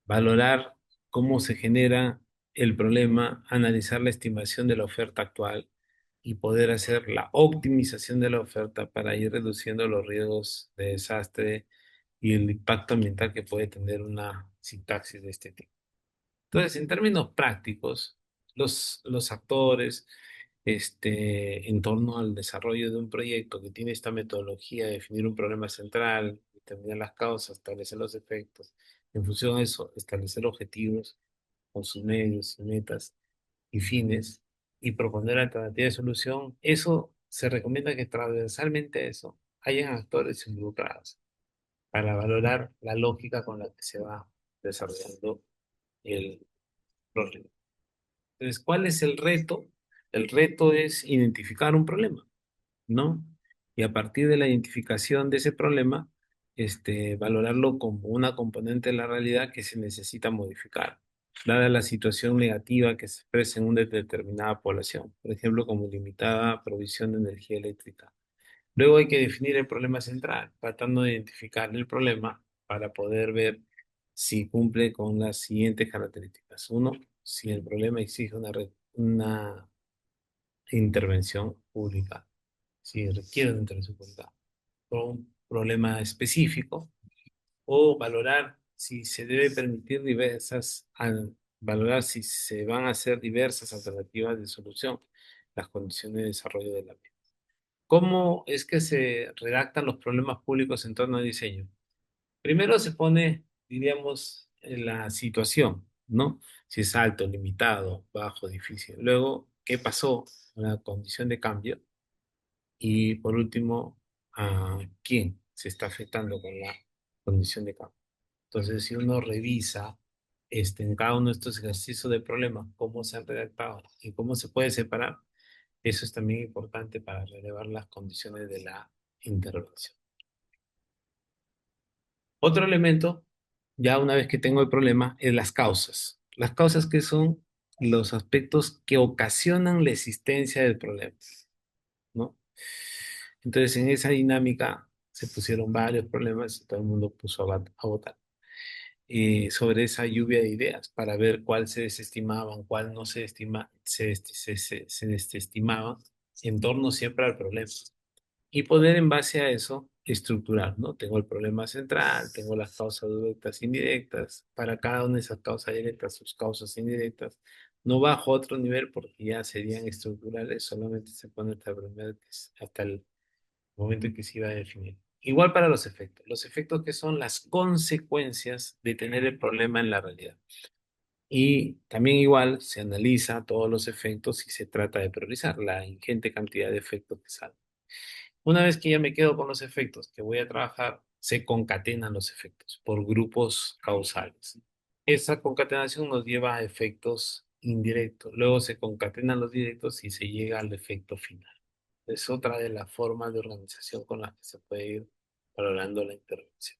valorar cómo se genera el problema, analizar la estimación de la oferta actual y poder hacer la optimización de la oferta para ir reduciendo los riesgos de desastre y el impacto ambiental que puede tener una sintaxis de este tipo. Entonces, en términos prácticos, los actores, en torno al desarrollo de un proyecto que tiene esta metodología de definir un problema central, determinar las causas, establecer los efectos, en función de eso, establecer objetivos con sus medios y metas y fines y proponer alternativas de solución, eso se recomienda que transversalmente a eso hayan actores involucrados para valorar la lógica con la que se va desarrollando el problema. Entonces, ¿cuál es el reto? El reto es identificar un problema, ¿no? Y a partir de la identificación de ese problema, valorarlo como una componente de la realidad que se necesita modificar, dada la situación negativa que se expresa en una determinada población, por ejemplo, como limitada provisión de energía eléctrica. Luego hay que definir el problema central, tratando de identificar el problema para poder ver si cumple con las siguientes características. Uno, si el problema exige una intervención pública, si requiere una intervención pública, o un problema específico, o valorar si se debe permitir valorar si se van a hacer diversas alternativas de solución, las condiciones de desarrollo de la vida. ¿Cómo es que se redactan los problemas públicos en torno al diseño? Primero se pone, diríamos, en la situación, ¿no? Si es alto, limitado, bajo, difícil. Luego, qué pasó en la condición de cambio y por último, a quién se está afectando con la condición de cambio. Entonces, si uno revisa en cada uno de estos ejercicios de problemas, cómo se han redactado y cómo se puede separar, eso es también importante para relevar las condiciones de la intervención. Otro elemento, ya una vez que tengo el problema, es las causas. Las causas que son los aspectos que ocasionan la existencia del problema, ¿no? Entonces, en esa dinámica se pusieron varios problemas y todo el mundo puso a votar sobre esa lluvia de ideas para ver cuál se desestimaban, cuál no se estima, se desestimaban en torno siempre al problema. Y poder en base a eso estructurar, ¿no? Tengo el problema central, tengo las causas directas e indirectas, para cada una de esas causas directas, sus causas indirectas. No bajo a otro nivel porque ya serían estructurales, solamente se pone hasta el momento en que se iba a definir. Igual para los efectos que son las consecuencias de tener el problema en la realidad. Y también igual se analiza todos los efectos y se trata de priorizar la ingente cantidad de efectos que salen. Una vez que ya me quedo con los efectos que voy a trabajar, se concatenan los efectos por grupos causales. Esa concatenación nos lleva a efectos indirectos. Luego se concatenan los directos y se llega al efecto final. Es otra de las formas de organización con las que se puede ir valorando la intervención.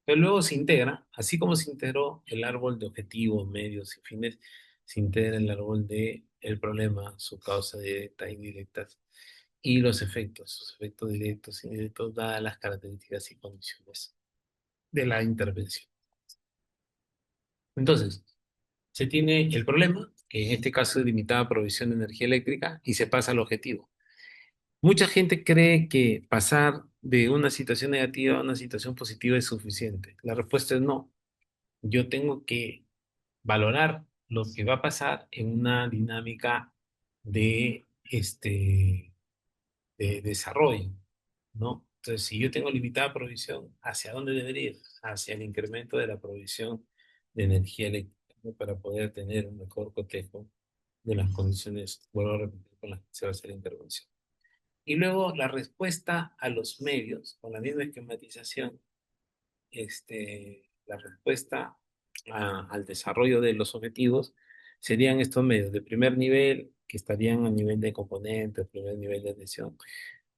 Pero luego se integra, así como se integró el árbol de objetivos, medios y fines, se integra el árbol de el problema, su causa directa e indirectas y los efectos, sus efectos directos e indirectos, dadas las características y condiciones de la intervención. Entonces, se tiene el problema, que en este caso es limitada provisión de energía eléctrica, y se pasa al objetivo. Mucha gente cree que pasar de una situación negativa a una situación positiva es suficiente. La respuesta es no. Yo tengo que valorar lo que va a pasar en una dinámica de, de desarrollo, ¿no? Entonces, si yo tengo limitada provisión, ¿hacia dónde debería ir? Hacia el incremento de la provisión de energía eléctrica, ¿no? Para poder tener un mejor cotejo de las condiciones, vuelvo a repetir, con las que se va a hacer la intervención. Y luego la respuesta a los medios, con la misma esquematización, la respuesta al desarrollo de los objetivos serían estos medios de primer nivel, que estarían a nivel de componente, primer nivel de adhesión,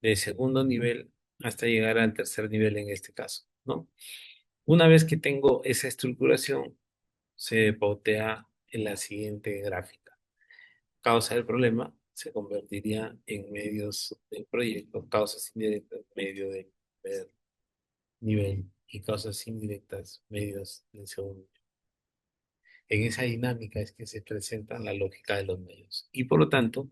de segundo nivel hasta llegar al tercer nivel en este caso, ¿no? Una vez que tengo esa estructuración, se pautea en la siguiente gráfica. Causa del problema se convertiría en medios del proyecto, causas indirectas, medio del primer nivel y causas indirectas, medios del segundo nivel. En esa dinámica es que se presenta la lógica de los medios. Y por lo tanto,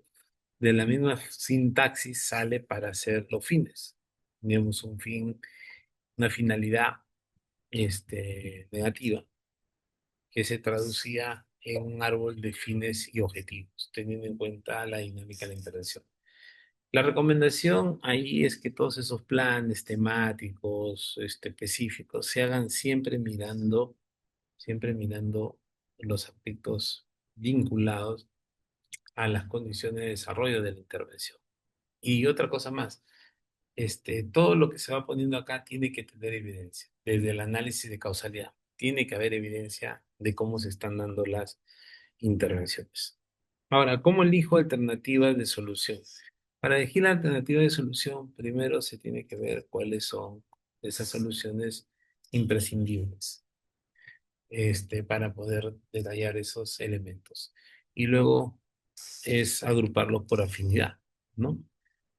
de la misma sintaxis sale para hacer los fines. Tenemos un fin, una finalidad negativa que se traducía en un árbol de fines y objetivos, teniendo en cuenta la dinámica de la intervención. La recomendación ahí es que todos esos planes temáticos, específicos, se hagan siempre mirando los aspectos vinculados a las condiciones de desarrollo de la intervención. Y otra cosa más, todo lo que se va poniendo acá tiene que tener evidencia, desde el análisis de causalidad. Tiene que haber evidencia de cómo se están dando las intervenciones. Ahora, ¿cómo elijo alternativas de solución? Para elegir la alternativa de solución, primero se tiene que ver cuáles son esas soluciones imprescindibles, para poder detallar esos elementos. Y luego es agruparlos por afinidad, ¿no?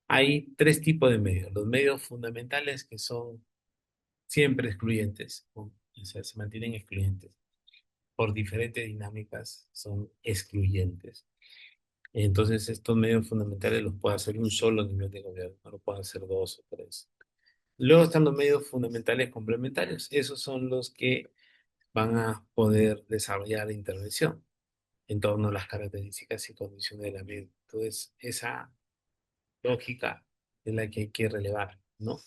Hay tres tipos de medios. Los medios fundamentales que son siempre excluyentes, ¿no? O sea, se mantienen excluyentes. Por diferentes dinámicas son excluyentes. Entonces, estos medios fundamentales los puede hacer un solo nivel de gobierno, no lo pueden hacer dos o tres. Luego están los medios fundamentales complementarios. Esos son los que van a poder desarrollar la intervención en torno a las características y condiciones de la misma. Entonces, esa lógica es la que hay que relevar, ¿no?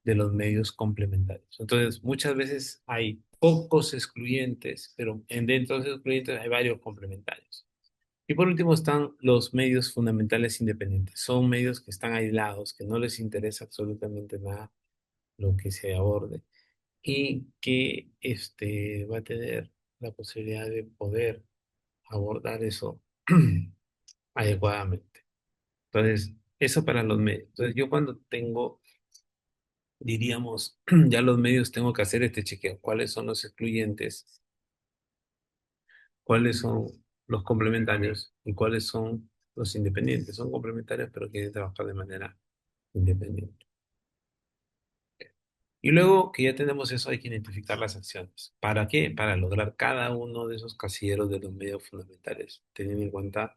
De los medios complementarios. Entonces, muchas veces hay pocos excluyentes, pero dentro de esos excluyentes hay varios complementarios. Y por último están los medios fundamentales independientes. Son medios que están aislados, que no les interesa absolutamente nada lo que se aborde y que va a tener la posibilidad de poder abordar eso adecuadamente. Entonces, eso para los medios. Entonces, yo cuando tengo, diríamos, ya los medios tengo que hacer este chequeo. ¿Cuáles son los excluyentes? ¿Cuáles son los complementarios? ¿Y cuáles son los independientes? Son complementarios, pero quieren trabajar de manera independiente. Y luego que ya tenemos eso, hay que identificar las acciones. ¿Para qué? Para lograr cada uno de esos casilleros de los medios fundamentales, teniendo en cuenta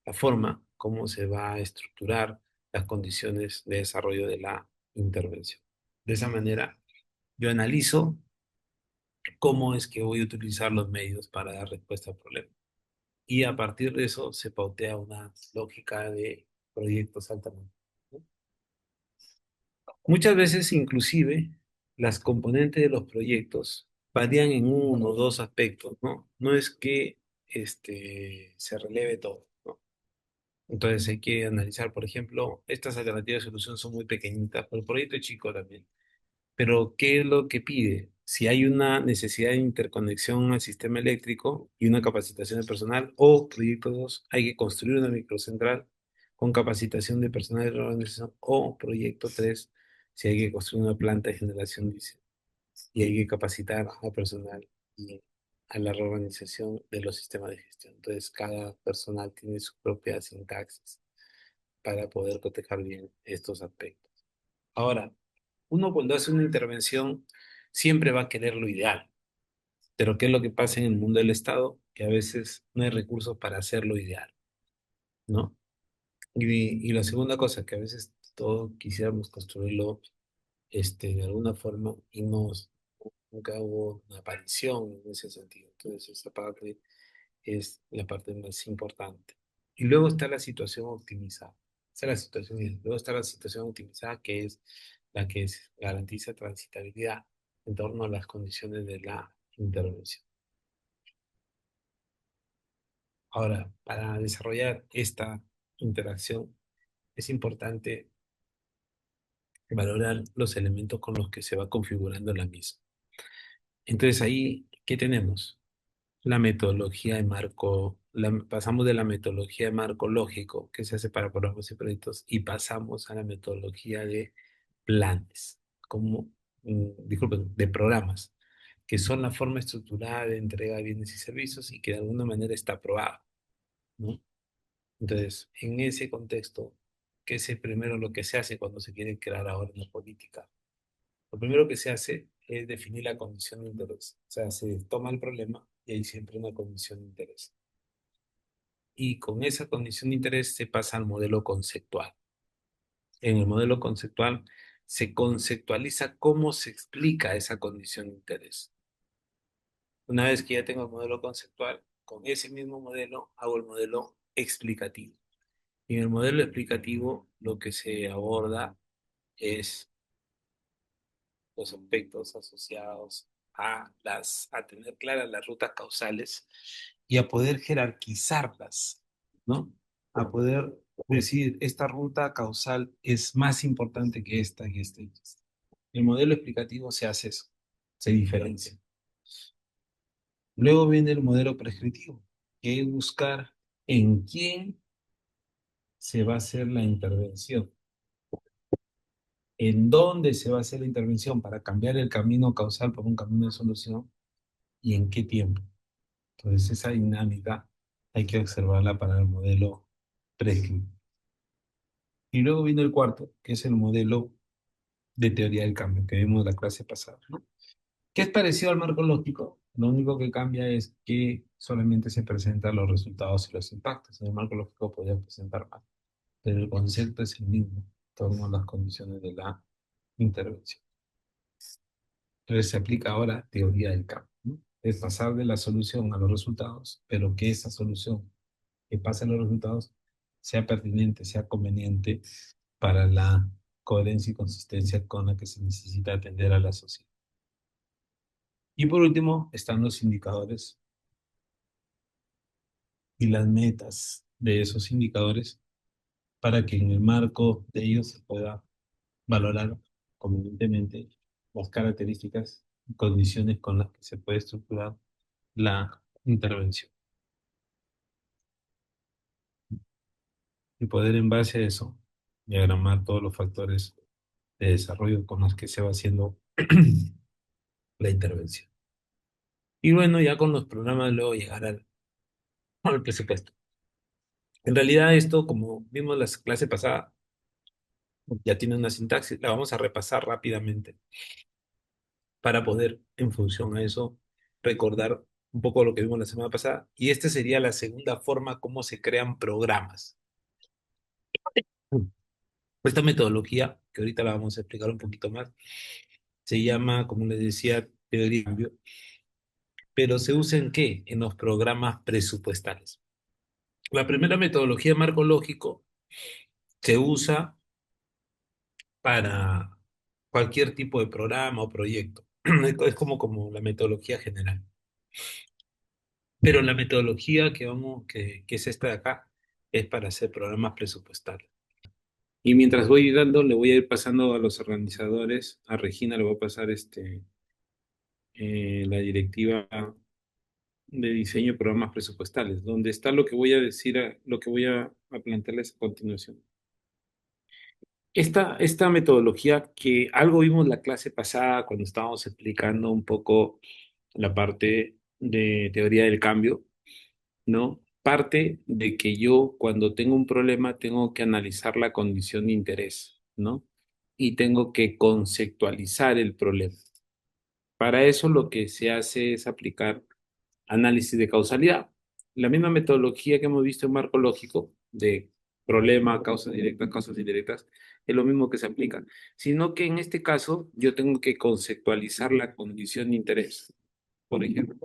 la forma, cómo se va a estructurar las condiciones de desarrollo de la intervención. De esa manera, yo analizo cómo es que voy a utilizar los medios para dar respuesta al problema. Y a partir de eso se pautea una lógica de proyectos alternativos, ¿no? Muchas veces, inclusive, las componentes de los proyectos varían en uno o dos aspectos, ¿no? No es que se releve todo, ¿no? Entonces hay que analizar, por ejemplo, estas alternativas de solución son muy pequeñitas, pero el proyecto es chico también. Pero, ¿qué es lo que pide? Si hay una necesidad de interconexión al sistema eléctrico y una capacitación de personal, o proyecto 2, hay que construir una microcentral con capacitación de personal de la organización, o proyecto 3, si hay que construir una planta de generación diésel y hay que capacitar a personal y a la reorganización de los sistemas de gestión. Entonces, cada personal tiene su propia sintaxis para poder cotejar bien estos aspectos. Ahora, uno cuando hace una intervención siempre va a querer lo ideal, pero ¿qué es lo que pasa en el mundo del Estado? Que a veces no hay recursos para hacer lo ideal, ¿no? Y la segunda cosa, que a veces todo quisiéramos construirlo de alguna forma y no, nunca hubo una aparición en ese sentido. Entonces, esa parte es la parte más importante. Y luego está la situación optimizada. Esa es la situación, y luego está la situación optimizada, que es la que garantiza transitabilidad en torno a las condiciones de la intervención. Ahora, para desarrollar esta interacción es importante valorar los elementos con los que se va configurando la misma. Entonces ahí, ¿qué tenemos? La metodología de marco, pasamos de la metodología de marco lógico que se hace para programas y proyectos y pasamos a la metodología de planes, como, disculpen, de programas, que son la forma estructurada de entrega de bienes y servicios y que de alguna manera está aprobada, ¿no? Entonces, en ese contexto, ¿qué es primero lo que se hace cuando se quiere crear ahora una política? Lo primero que se hace es definir la condición de interés. O sea, se toma el problema y hay siempre una condición de interés. Y con esa condición de interés se pasa al modelo conceptual. En el modelo conceptual se conceptualiza cómo se explica esa condición de interés. Una vez que ya tengo el modelo conceptual, con ese mismo modelo hago el modelo explicativo. Y en el modelo explicativo lo que se aborda es los aspectos asociados a tener claras las rutas causales y a poder jerarquizarlas, ¿no? A poder decir, esta ruta causal es más importante que esta y esta y esta. El modelo explicativo se hace eso, se diferencia. Luego viene el modelo prescriptivo, que es buscar en quién se va a hacer la intervención, en dónde se va a hacer la intervención para cambiar el camino causal por un camino de solución y en qué tiempo. Entonces, esa dinámica hay que observarla para el modelo prescriptivo. Y luego viene el cuarto, que es el modelo de teoría del cambio, que vimos en la clase pasada, ¿no? Que es parecido al marco lógico. Lo único que cambia es que solamente se presentan los resultados y los impactos. En el marco lógico podría presentar más, pero el concepto es el mismo, en torno a las condiciones de la intervención. Entonces se aplica ahora teoría del cambio, ¿no? Es pasar de la solución a los resultados, pero que esa solución que pase a los resultados sea pertinente, sea conveniente para la coherencia y consistencia con la que se necesita atender a la sociedad. Y por último, están los indicadores y las metas de esos indicadores para que en el marco de ellos se pueda valorar convenientemente las características y condiciones con las que se puede estructurar la intervención y poder en base a eso diagramar todos los factores de desarrollo con los que se va haciendo la intervención. Y bueno, ya con los programas luego llegar al presupuesto. En realidad esto, como vimos la clase pasada, ya tiene una sintaxis, la vamos a repasar rápidamente para poder, en función a eso, recordar un poco lo que vimos la semana pasada. Y esta sería la segunda forma como se crean programas. Esta metodología, que ahorita la vamos a explicar un poquito más, se llama, como les decía, teoría de cambio, pero ¿se usa en qué? En los programas presupuestales. La primera metodología de marco lógico se usa para cualquier tipo de programa o proyecto. Es como la metodología general. Pero la metodología que es esta de acá, es para hacer programas presupuestales. Y mientras voy dando, le voy a ir pasando a los organizadores, a Regina le voy a pasar la directiva de diseño de programas presupuestales, donde está lo que voy a decir, lo que voy a plantearles a continuación. Esta metodología que algo vimos la clase pasada cuando estábamos explicando un poco la parte de teoría del cambio, ¿no? Parte de que yo cuando tengo un problema tengo que analizar la condición de interés, ¿no? Y tengo que conceptualizar el problema. Para eso lo que se hace es aplicar análisis de causalidad. La misma metodología que hemos visto en marco lógico de problema, causas indirectas, es lo mismo que se aplica, sino que en este caso yo tengo que conceptualizar la condición de interés. Por ejemplo,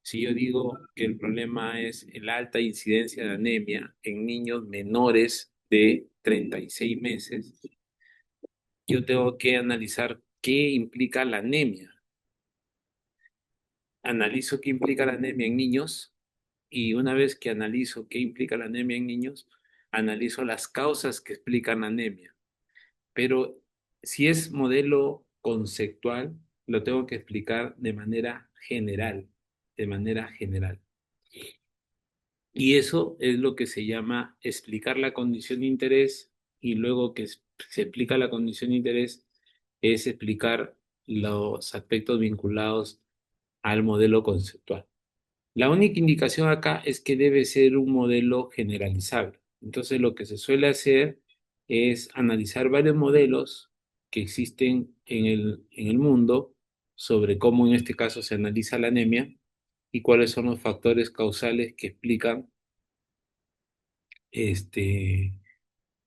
si yo digo que el problema es la alta incidencia de anemia en niños menores de 36 meses, yo tengo que analizar qué implica la anemia. Analizo qué implica la anemia en niños y una vez que analizo qué implica la anemia en niños, analizo las causas que explican la anemia. Pero si es modelo conceptual, lo tengo que explicar de manera general, de manera general. Y eso es lo que se llama explicar la condición de interés y luego que se explica la condición de interés es explicar los aspectos vinculados al modelo conceptual. La única indicación acá es que debe ser un modelo generalizable. Entonces lo que se suele hacer es analizar varios modelos que existen en el mundo sobre cómo en este caso se analiza la anemia y cuáles son los factores causales que explican este,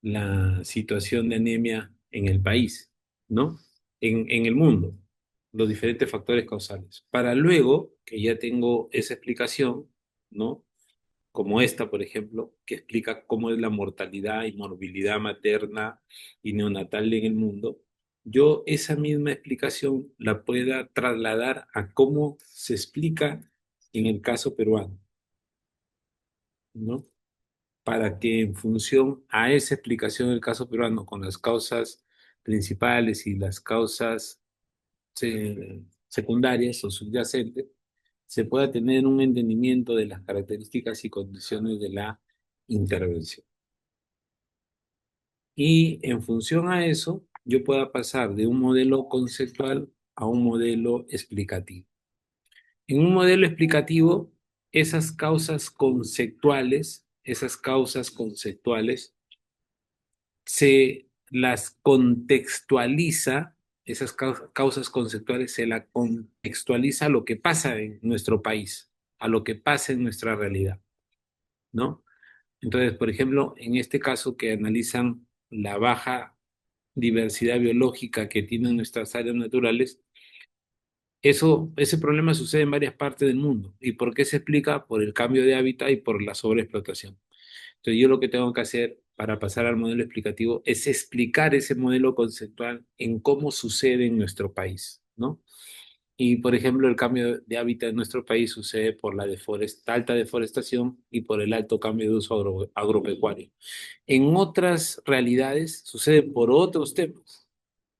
la situación de anemia en el país, ¿no? En el mundo, los diferentes factores causales. Para luego que ya tengo esa explicación, ¿no? Como esta, por ejemplo, que explica cómo es la mortalidad y morbilidad materna y neonatal en el mundo, yo esa misma explicación la pueda trasladar a cómo se explica en el caso peruano, ¿no? Para que en función a esa explicación del caso peruano con las causas principales y las causas secundarias o subyacentes, se pueda tener un entendimiento de las características y condiciones de la intervención. Y en función a eso, yo pueda pasar de un modelo conceptual a un modelo explicativo. En un modelo explicativo, esas causas conceptuales se las contextualiza, esas causas conceptuales se la contextualiza a lo que pasa en nuestro país, a lo que pasa en nuestra realidad, ¿no? Entonces, por ejemplo, en este caso que analizan la baja diversidad biológica que tienen nuestras áreas naturales, ese problema sucede en varias partes del mundo. ¿Y por qué se explica? Por el cambio de hábitat y por la sobreexplotación. Entonces, yo lo que tengo que hacer para pasar al modelo explicativo es explicar ese modelo conceptual en cómo sucede en nuestro país, ¿no? Y, por ejemplo, el cambio de hábitat en nuestro país sucede por la alta deforestación y por el alto cambio de uso agropecuario. En otras realidades sucede por otros temas.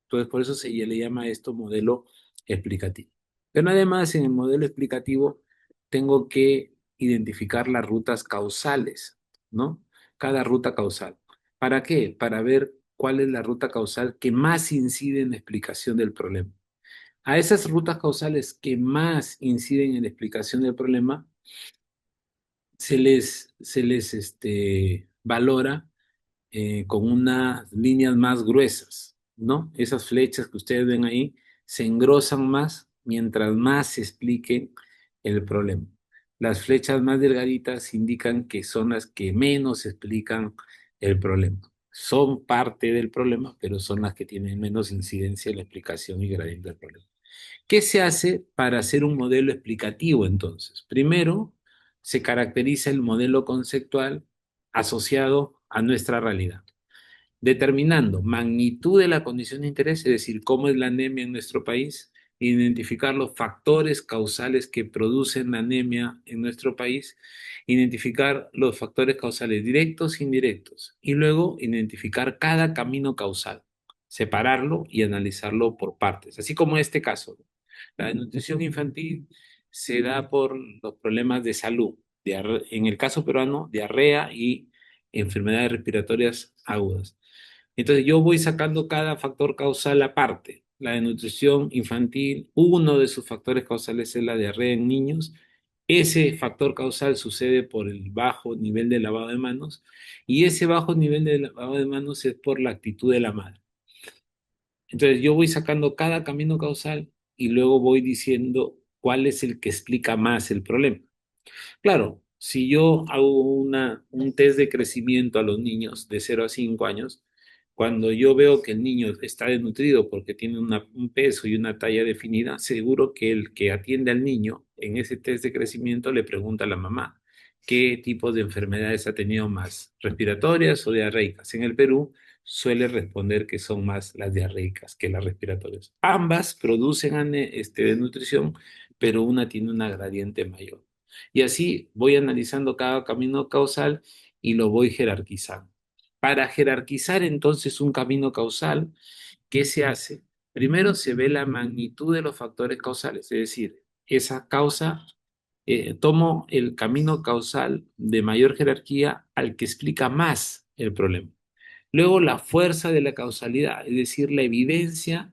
Entonces, por eso se le llama esto modelo explicativo. Pero además, en el modelo explicativo, tengo que identificar las rutas causales, ¿no? Cada ruta causal. ¿Para qué? Para ver cuál es la ruta causal que más incide en la explicación del problema. A esas rutas causales que más inciden en la explicación del problema, se les valora con unas líneas más gruesas, ¿no? Esas flechas que ustedes ven ahí se engrosan más mientras más se explique el problema. Las flechas más delgaditas indican que son las que menos explican el problema. Son parte del problema, pero son las que tienen menos incidencia en la explicación y gradiente del problema. ¿Qué se hace para hacer un modelo explicativo entonces? Primero, se caracteriza el modelo conceptual asociado a nuestra realidad, determinando magnitud de la condición de interés, es decir, cómo es la anemia en nuestro país, identificar los factores causales que producen la anemia en nuestro país, identificar los factores causales directos e indirectos, y luego identificar cada camino causal, separarlo y analizarlo por partes, así como en este caso. La desnutrición infantil se da por los problemas de salud, en el caso peruano, diarrea y enfermedades respiratorias agudas. Entonces yo voy sacando cada factor causal aparte. La desnutrición infantil, uno de sus factores causales es la diarrea en niños. Ese factor causal sucede por el bajo nivel de lavado de manos y ese bajo nivel de lavado de manos es por la actitud de la madre. Entonces yo voy sacando cada camino causal y luego voy diciendo cuál es el que explica más el problema. Claro, si yo hago un test de crecimiento a los niños de 0 a 5 años, cuando yo veo que el niño está desnutrido porque tiene un peso y una talla definida, seguro que el que atiende al niño en ese test de crecimiento le pregunta a la mamá qué tipos de enfermedades ha tenido más, respiratorias o diarreicas. En el Perú suele responder que son más las diarreicas que las respiratorias. Ambas producen desnutrición, pero una tiene una gradiente mayor. Y así voy analizando cada camino causal y lo voy jerarquizando. Para jerarquizar entonces un camino causal, ¿qué se hace? Primero se ve la magnitud de los factores causales, es decir, esa causa, tomo el camino causal de mayor jerarquía al que explica más el problema. Luego la fuerza de la causalidad, es decir, la evidencia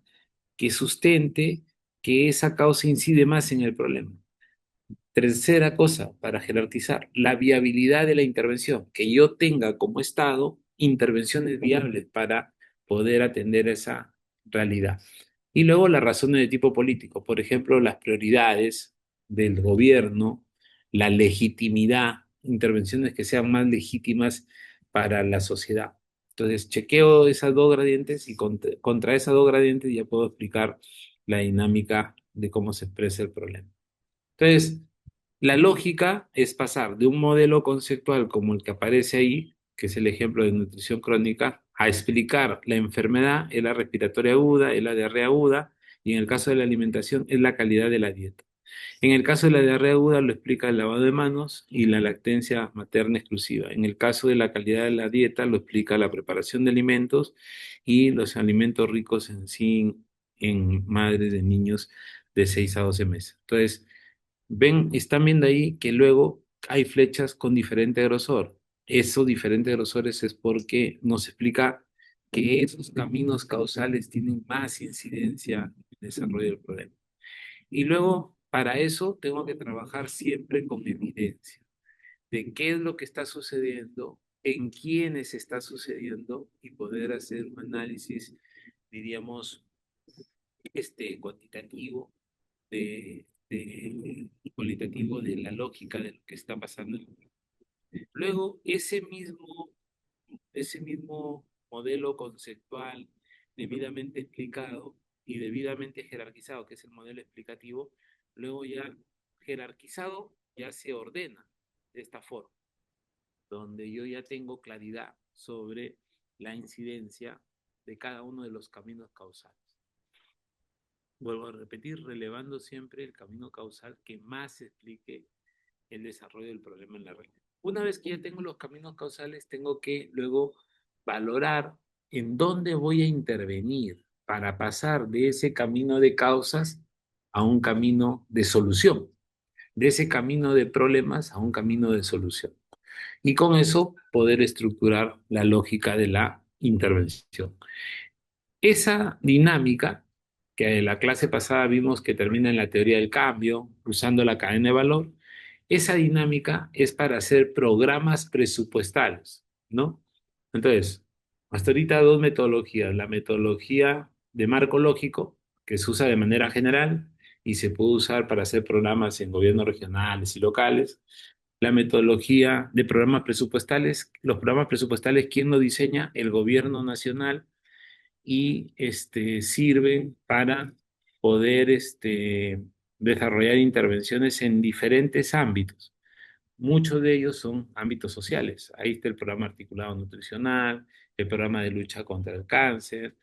que sustente que esa causa incide más en el problema. Tercera cosa para jerarquizar, la viabilidad de la intervención, que yo tenga como Estado intervenciones viables para poder atender esa realidad. Y luego las razones de tipo político, por ejemplo, las prioridades del gobierno, la legitimidad, intervenciones que sean más legítimas para la sociedad. Entonces, chequeo esas dos gradientes y contra esas dos gradientes ya puedo explicar la dinámica de cómo se expresa el problema. Entonces, la lógica es pasar de un modelo conceptual como el que aparece ahí, que es el ejemplo de nutrición crónica, a explicar la enfermedad, es la respiratoria aguda, es la diarrea aguda, y en el caso de la alimentación es la calidad de la dieta. En el caso de la diarrea aguda lo explica el lavado de manos y la lactancia materna exclusiva. En el caso de la calidad de la dieta lo explica la preparación de alimentos y los alimentos ricos en zinc en madres de niños de 6 a 12 meses. Entonces, están viendo ahí que luego hay flechas con diferente grosor. Esos diferentes grosores es porque nos explica que esos caminos causales tienen más incidencia en el desarrollo del problema. Y luego, para eso, tengo que trabajar siempre con evidencia de qué es lo que está sucediendo, en quiénes está sucediendo y poder hacer un análisis, diríamos, cuantitativo cualitativo de la lógica de lo que está pasando. Luego, ese mismo modelo conceptual debidamente explicado y debidamente jerarquizado, que es el modelo explicativo, luego ya jerarquizado ya se ordena de esta forma, donde yo ya tengo claridad sobre la incidencia de cada uno de los caminos causales. vuelvo a repetir, relevando siempre el camino causal que más explique el desarrollo del problema en la red. Una vez que ya tengo los caminos causales, tengo que luego valorar en dónde voy a intervenir para pasar de ese camino de causas a un camino de solución, de ese camino de problemas a un camino de solución. Y con eso poder estructurar la lógica de la intervención. Esa dinámica, que en la clase pasada vimos que termina en la teoría del cambio, usando la cadena de valor, esa dinámica es para hacer programas presupuestales, ¿no? Entonces, hasta ahorita dos metodologías. La metodología de marco lógico, que se usa de manera general y se puede usar para hacer programas en gobiernos regionales y locales. La metodología de programas presupuestales, los programas presupuestales, ¿quién lo diseña? El gobierno nacional y sirven para poder desarrollar intervenciones en diferentes ámbitos. Muchos de ellos son ámbitos sociales. Ahí está el programa articulado nutricional, el programa de lucha contra el cáncer,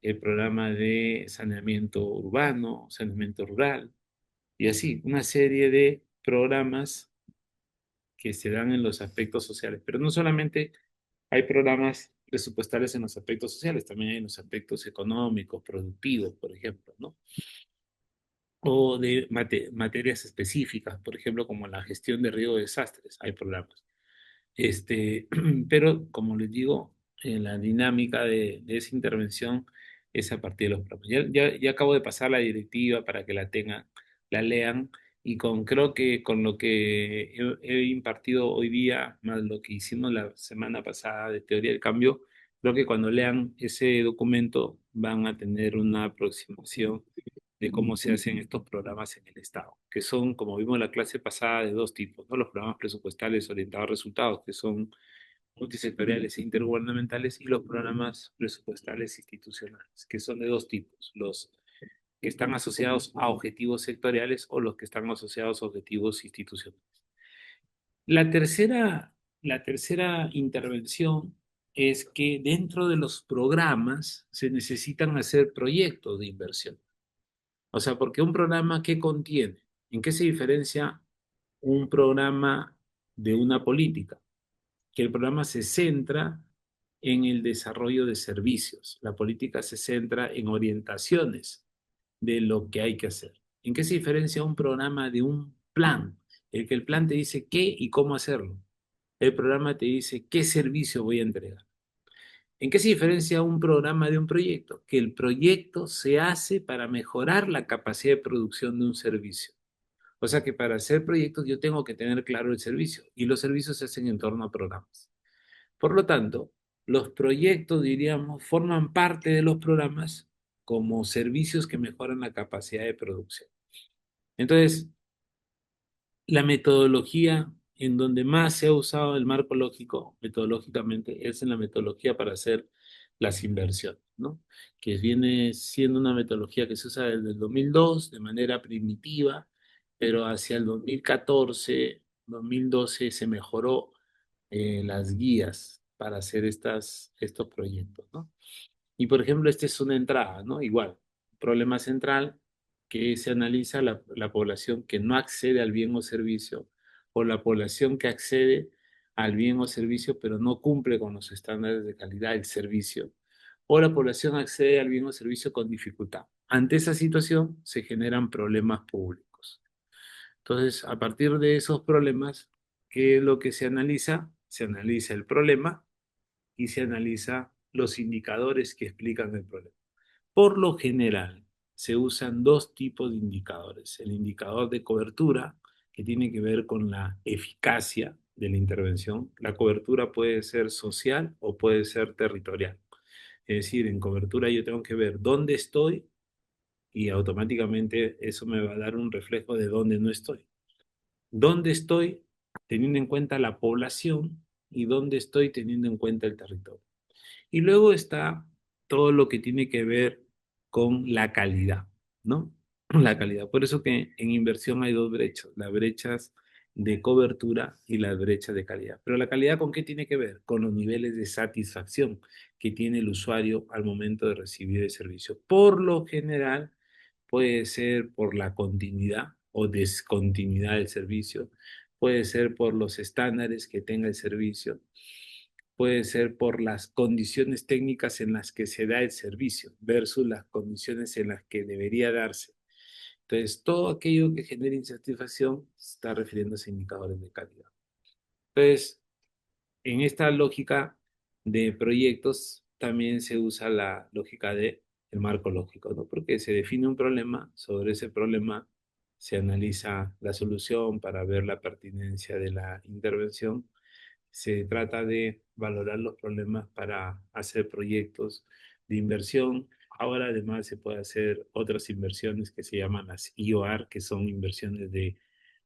el programa de saneamiento urbano, saneamiento rural, y así, una serie de programas que se dan en los aspectos sociales. Pero no solamente hay programas presupuestales en los aspectos sociales, también hay en los aspectos económicos, productivos, por ejemplo, ¿no? O de materias específicas, por ejemplo, como la gestión de riesgo de desastres, hay programas. Este, pero, como les digo, la dinámica de esa intervención es a partir de los programas. Ya acabo de pasar la directiva para que la tengan, la lean, y creo que con lo que he impartido hoy día, más lo que hicimos la semana pasada de teoría del cambio, creo que cuando lean ese documento van a tener una aproximación de cómo se hacen estos programas en el Estado, que son, como vimos en la clase pasada, de dos tipos, ¿no? Los programas presupuestales orientados a resultados, que son multisectoriales e intergubernamentales, y los programas presupuestales institucionales, que son de dos tipos, los que están asociados a objetivos sectoriales o los que están asociados a objetivos institucionales. La tercera intervención es que dentro de los programas se necesitan hacer proyectos de inversión. O sea, porque un programa, ¿qué contiene? ¿En qué se diferencia un programa de una política? Que el programa se centra en el desarrollo de servicios. La política se centra en orientaciones de lo que hay que hacer. ¿En qué se diferencia un programa de un plan? El que el plan te dice qué y cómo hacerlo. El programa te dice qué servicio voy a entregar. ¿En qué se diferencia un programa de un proyecto? Que el proyecto se hace para mejorar la capacidad de producción de un servicio. O sea que para hacer proyectos yo tengo que tener claro el servicio, y los servicios se hacen en torno a programas. Por lo tanto, los proyectos, diríamos, forman parte de los programas como servicios que mejoran la capacidad de producción. Entonces, la metodología en donde más se ha usado el marco lógico, metodológicamente, es en la metodología para hacer las inversiones, ¿no? Que viene siendo una metodología que se usa desde el 2002 de manera primitiva, pero hacia el 2014, 2012 se mejoró las guías para hacer estos proyectos, ¿no? Y por ejemplo, esta es una entrada, ¿no? Igual, problema central, que se analiza la población que no accede al bien o servicio, o la población que accede al bien o servicio pero no cumple con los estándares de calidad del servicio, o la población accede al bien o servicio con dificultad. Ante esa situación se generan problemas públicos. Entonces, a partir de esos problemas, ¿qué es lo que se analiza? Se analiza el problema y se analiza los indicadores que explican el problema. Por lo general, se usan dos tipos de indicadores. El indicador de cobertura, que tiene que ver con la eficacia de la intervención. La cobertura puede ser social o puede ser territorial. Es decir, en cobertura yo tengo que ver dónde estoy, y automáticamente eso me va a dar un reflejo de dónde no estoy. ¿Dónde estoy teniendo en cuenta la población y dónde estoy teniendo en cuenta el territorio? Y luego está todo lo que tiene que ver con la calidad, ¿no? La calidad. Por eso que en inversión hay dos brechas, las brechas de cobertura y las brechas de calidad. Pero la calidad, ¿con qué tiene que ver? Con los niveles de satisfacción que tiene el usuario al momento de recibir el servicio. Por lo general, puede ser por la continuidad o discontinuidad del servicio, puede ser por los estándares que tenga el servicio, puede ser por las condiciones técnicas en las que se da el servicio versus las condiciones en las que debería darse. Entonces, todo aquello que genere insatisfacción está refiriéndose a indicadores de calidad. Entonces, en esta lógica de proyectos también se usa la lógica de el marco lógico, ¿no? Porque se define un problema, sobre ese problema se analiza la solución para ver la pertinencia de la intervención. Se trata de valorar los problemas para hacer proyectos de inversión. Ahora además se puede hacer otras inversiones que se llaman las IOR, que son inversiones de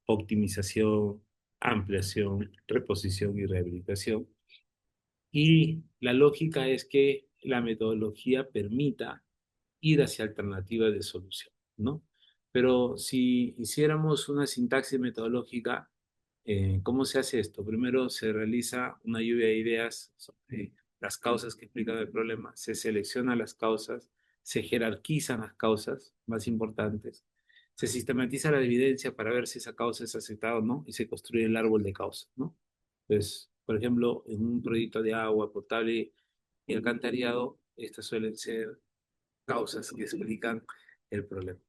optimización, ampliación, reposición y rehabilitación. Y la lógica es que la metodología permita ir hacia alternativas de solución, ¿no? Pero si hiciéramos una sintaxis metodológica, ¿cómo se hace esto? Primero se realiza una lluvia de ideas sobre las causas que explican el problema, se seleccionan las causas, se jerarquizan las causas más importantes, se sistematiza la evidencia para ver si esa causa es aceptada o no y se construye el árbol de causas, ¿no? Pues, por ejemplo, en un proyecto de agua potable y alcantarillado, estas suelen ser causas que explican el problema.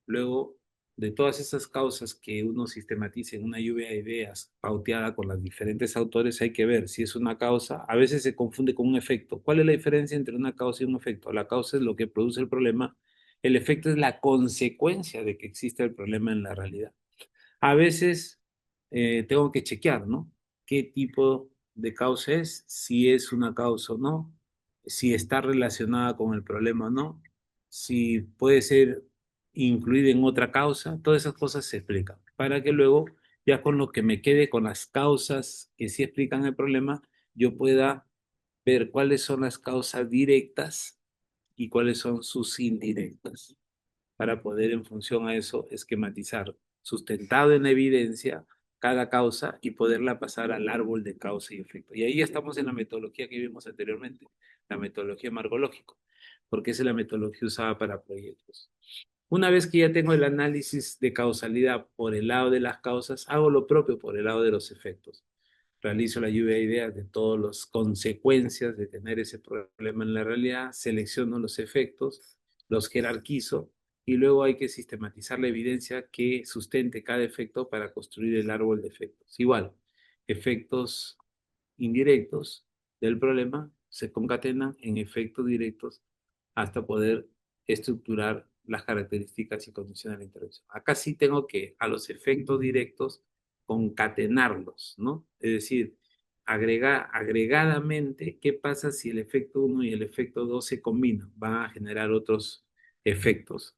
Luego, de todas esas causas que uno sistematiza en una lluvia de ideas pauteada con los diferentes autores, hay que ver si es una causa. A veces se confunde con un efecto. ¿Cuál es la diferencia entre una causa y un efecto? La causa es lo que produce el problema. El efecto es la consecuencia de que existe el problema en la realidad. A veces tengo que chequear, ¿no? ¿Qué tipo de causa es? Si es una causa o no, si está relacionada con el problema o no, si puede ser incluida en otra causa, todas esas cosas se explican, para que luego, ya con lo que me quede con las causas que sí explican el problema, yo pueda ver cuáles son las causas directas y cuáles son sus indirectas para poder en función a eso esquematizar, sustentado en la evidencia, cada causa y poderla pasar al árbol de causa y efecto. Y ahí estamos en la metodología que vimos anteriormente, la metodología margológico, porque esa es la metodología usada para proyectos. Una vez que ya tengo el análisis de causalidad por el lado de las causas, hago lo propio por el lado de los efectos. Realizo la lluvia de ideas de todas las consecuencias de tener ese problema en la realidad, selecciono los efectos, los jerarquizo y luego hay que sistematizar la evidencia que sustente cada efecto para construir el árbol de efectos. Igual, efectos indirectos del problema se concatenan en efectos directos hasta poder estructurar las características y condiciones de la intervención. Acá sí tengo que a los efectos directos concatenarlos, ¿no? Es decir, agregadamente, ¿qué pasa si el efecto 1 y el efecto 2 se combinan? Van a generar otros efectos.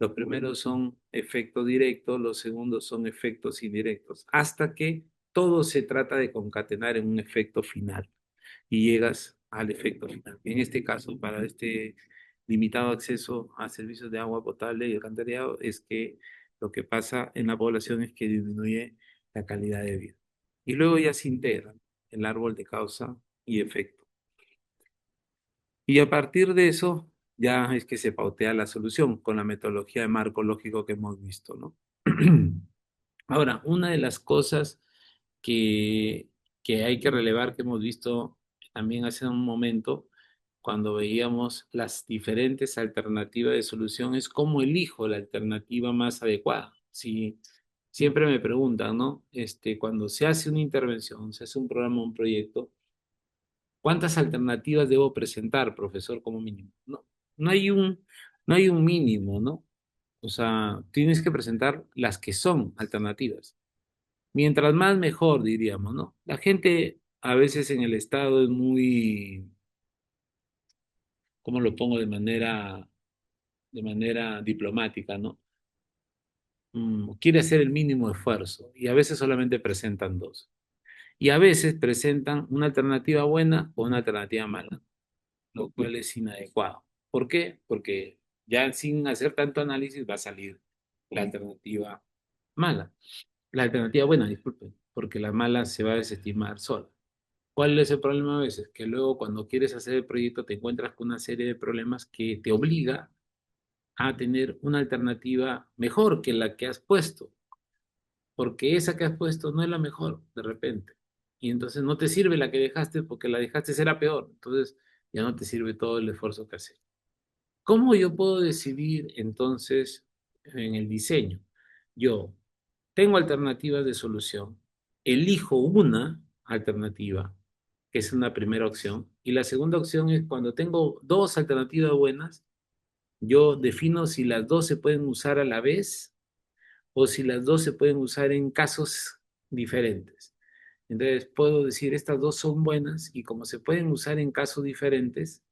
Los primeros son efectos directos, los segundos son efectos indirectos, hasta que todo se trata de concatenar en un efecto final y llegas al efecto final. En este caso, para este limitado acceso a servicios de agua potable y alcantarillado, es que lo que pasa en la población es que disminuye la calidad de vida. Y luego ya se integra el árbol de causa y efecto. Y a partir de eso, ya es que se pautea la solución con la metodología de marco lógico que hemos visto, ¿no? Ahora, una de las cosas que, que hay que relevar, que hemos visto también hace un momento, cuando veíamos las diferentes alternativas de solución, es cómo elijo la alternativa más adecuada. Si siempre me preguntan, ¿no? Cuando se hace una intervención, se hace un programa, un proyecto, ¿cuántas alternativas debo presentar, profesor, como mínimo? No, no hay no hay un mínimo, ¿no? O sea, tienes que presentar las que son alternativas. Mientras más mejor, diríamos, ¿no? La gente a veces en el Estado es muy, ¿cómo lo pongo de manera diplomática, ¿no? Quiere hacer el mínimo esfuerzo y a veces solamente presentan dos. Y a veces presentan una alternativa buena o una alternativa mala, lo cual es inadecuado. ¿Por qué? Porque ya sin hacer tanto análisis va a salir la alternativa mala. La alternativa buena, disculpen, porque la mala se va a desestimar sola. ¿Cuál es el problema a veces? Que luego cuando quieres hacer el proyecto te encuentras con una serie de problemas que te obliga a tener una alternativa mejor que la que has puesto, porque esa que has puesto no es la mejor de repente. Y entonces no te sirve la que dejaste porque la dejaste será peor. Entonces ya no te sirve todo el esfuerzo que haces. ¿Cómo yo puedo decidir entonces en el diseño? Yo tengo alternativas de solución, elijo una alternativa, que es una primera opción, y la segunda opción es cuando tengo dos alternativas buenas, yo defino si las dos se pueden usar a la vez o si las dos se pueden usar en casos diferentes. Entonces puedo decir, estas dos son buenas y como se pueden usar en casos diferentes,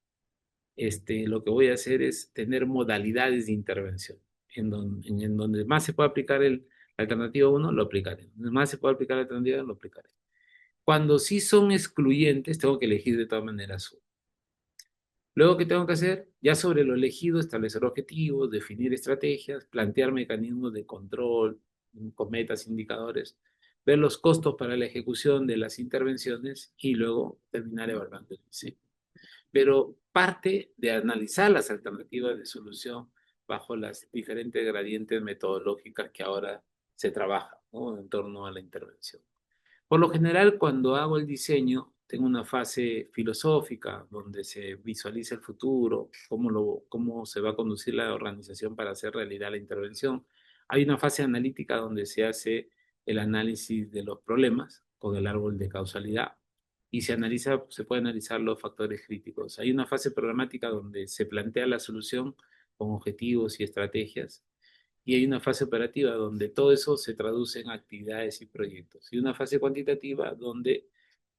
lo que voy a hacer es tener modalidades de intervención. En donde más se puede aplicar la alternativa uno lo aplicaré. Donde más se puede aplicar la alternativa 2, lo aplicaré. Cuando sí son excluyentes, tengo que elegir de todas maneras uno. Luego, ¿qué tengo que hacer? Ya sobre lo elegido, establecer objetivos, definir estrategias, plantear mecanismos de control con metas, indicadores, ver los costos para la ejecución de las intervenciones y luego terminar evaluando el diseño. Pero parte de analizar las alternativas de solución bajo las diferentes gradientes metodológicas que ahora se trabajan, ¿no? En torno a la intervención. Por lo general, cuando hago el diseño, tengo una fase filosófica donde se visualiza el futuro, cómo se va a conducir la organización para hacer realidad la intervención. Hay una fase analítica donde se hace el análisis de los problemas con el árbol de causalidad y se puede analizar los factores críticos. Hay una fase programática donde se plantea la solución con objetivos y estrategias y hay una fase operativa donde todo eso se traduce en actividades y proyectos. Y una fase cuantitativa donde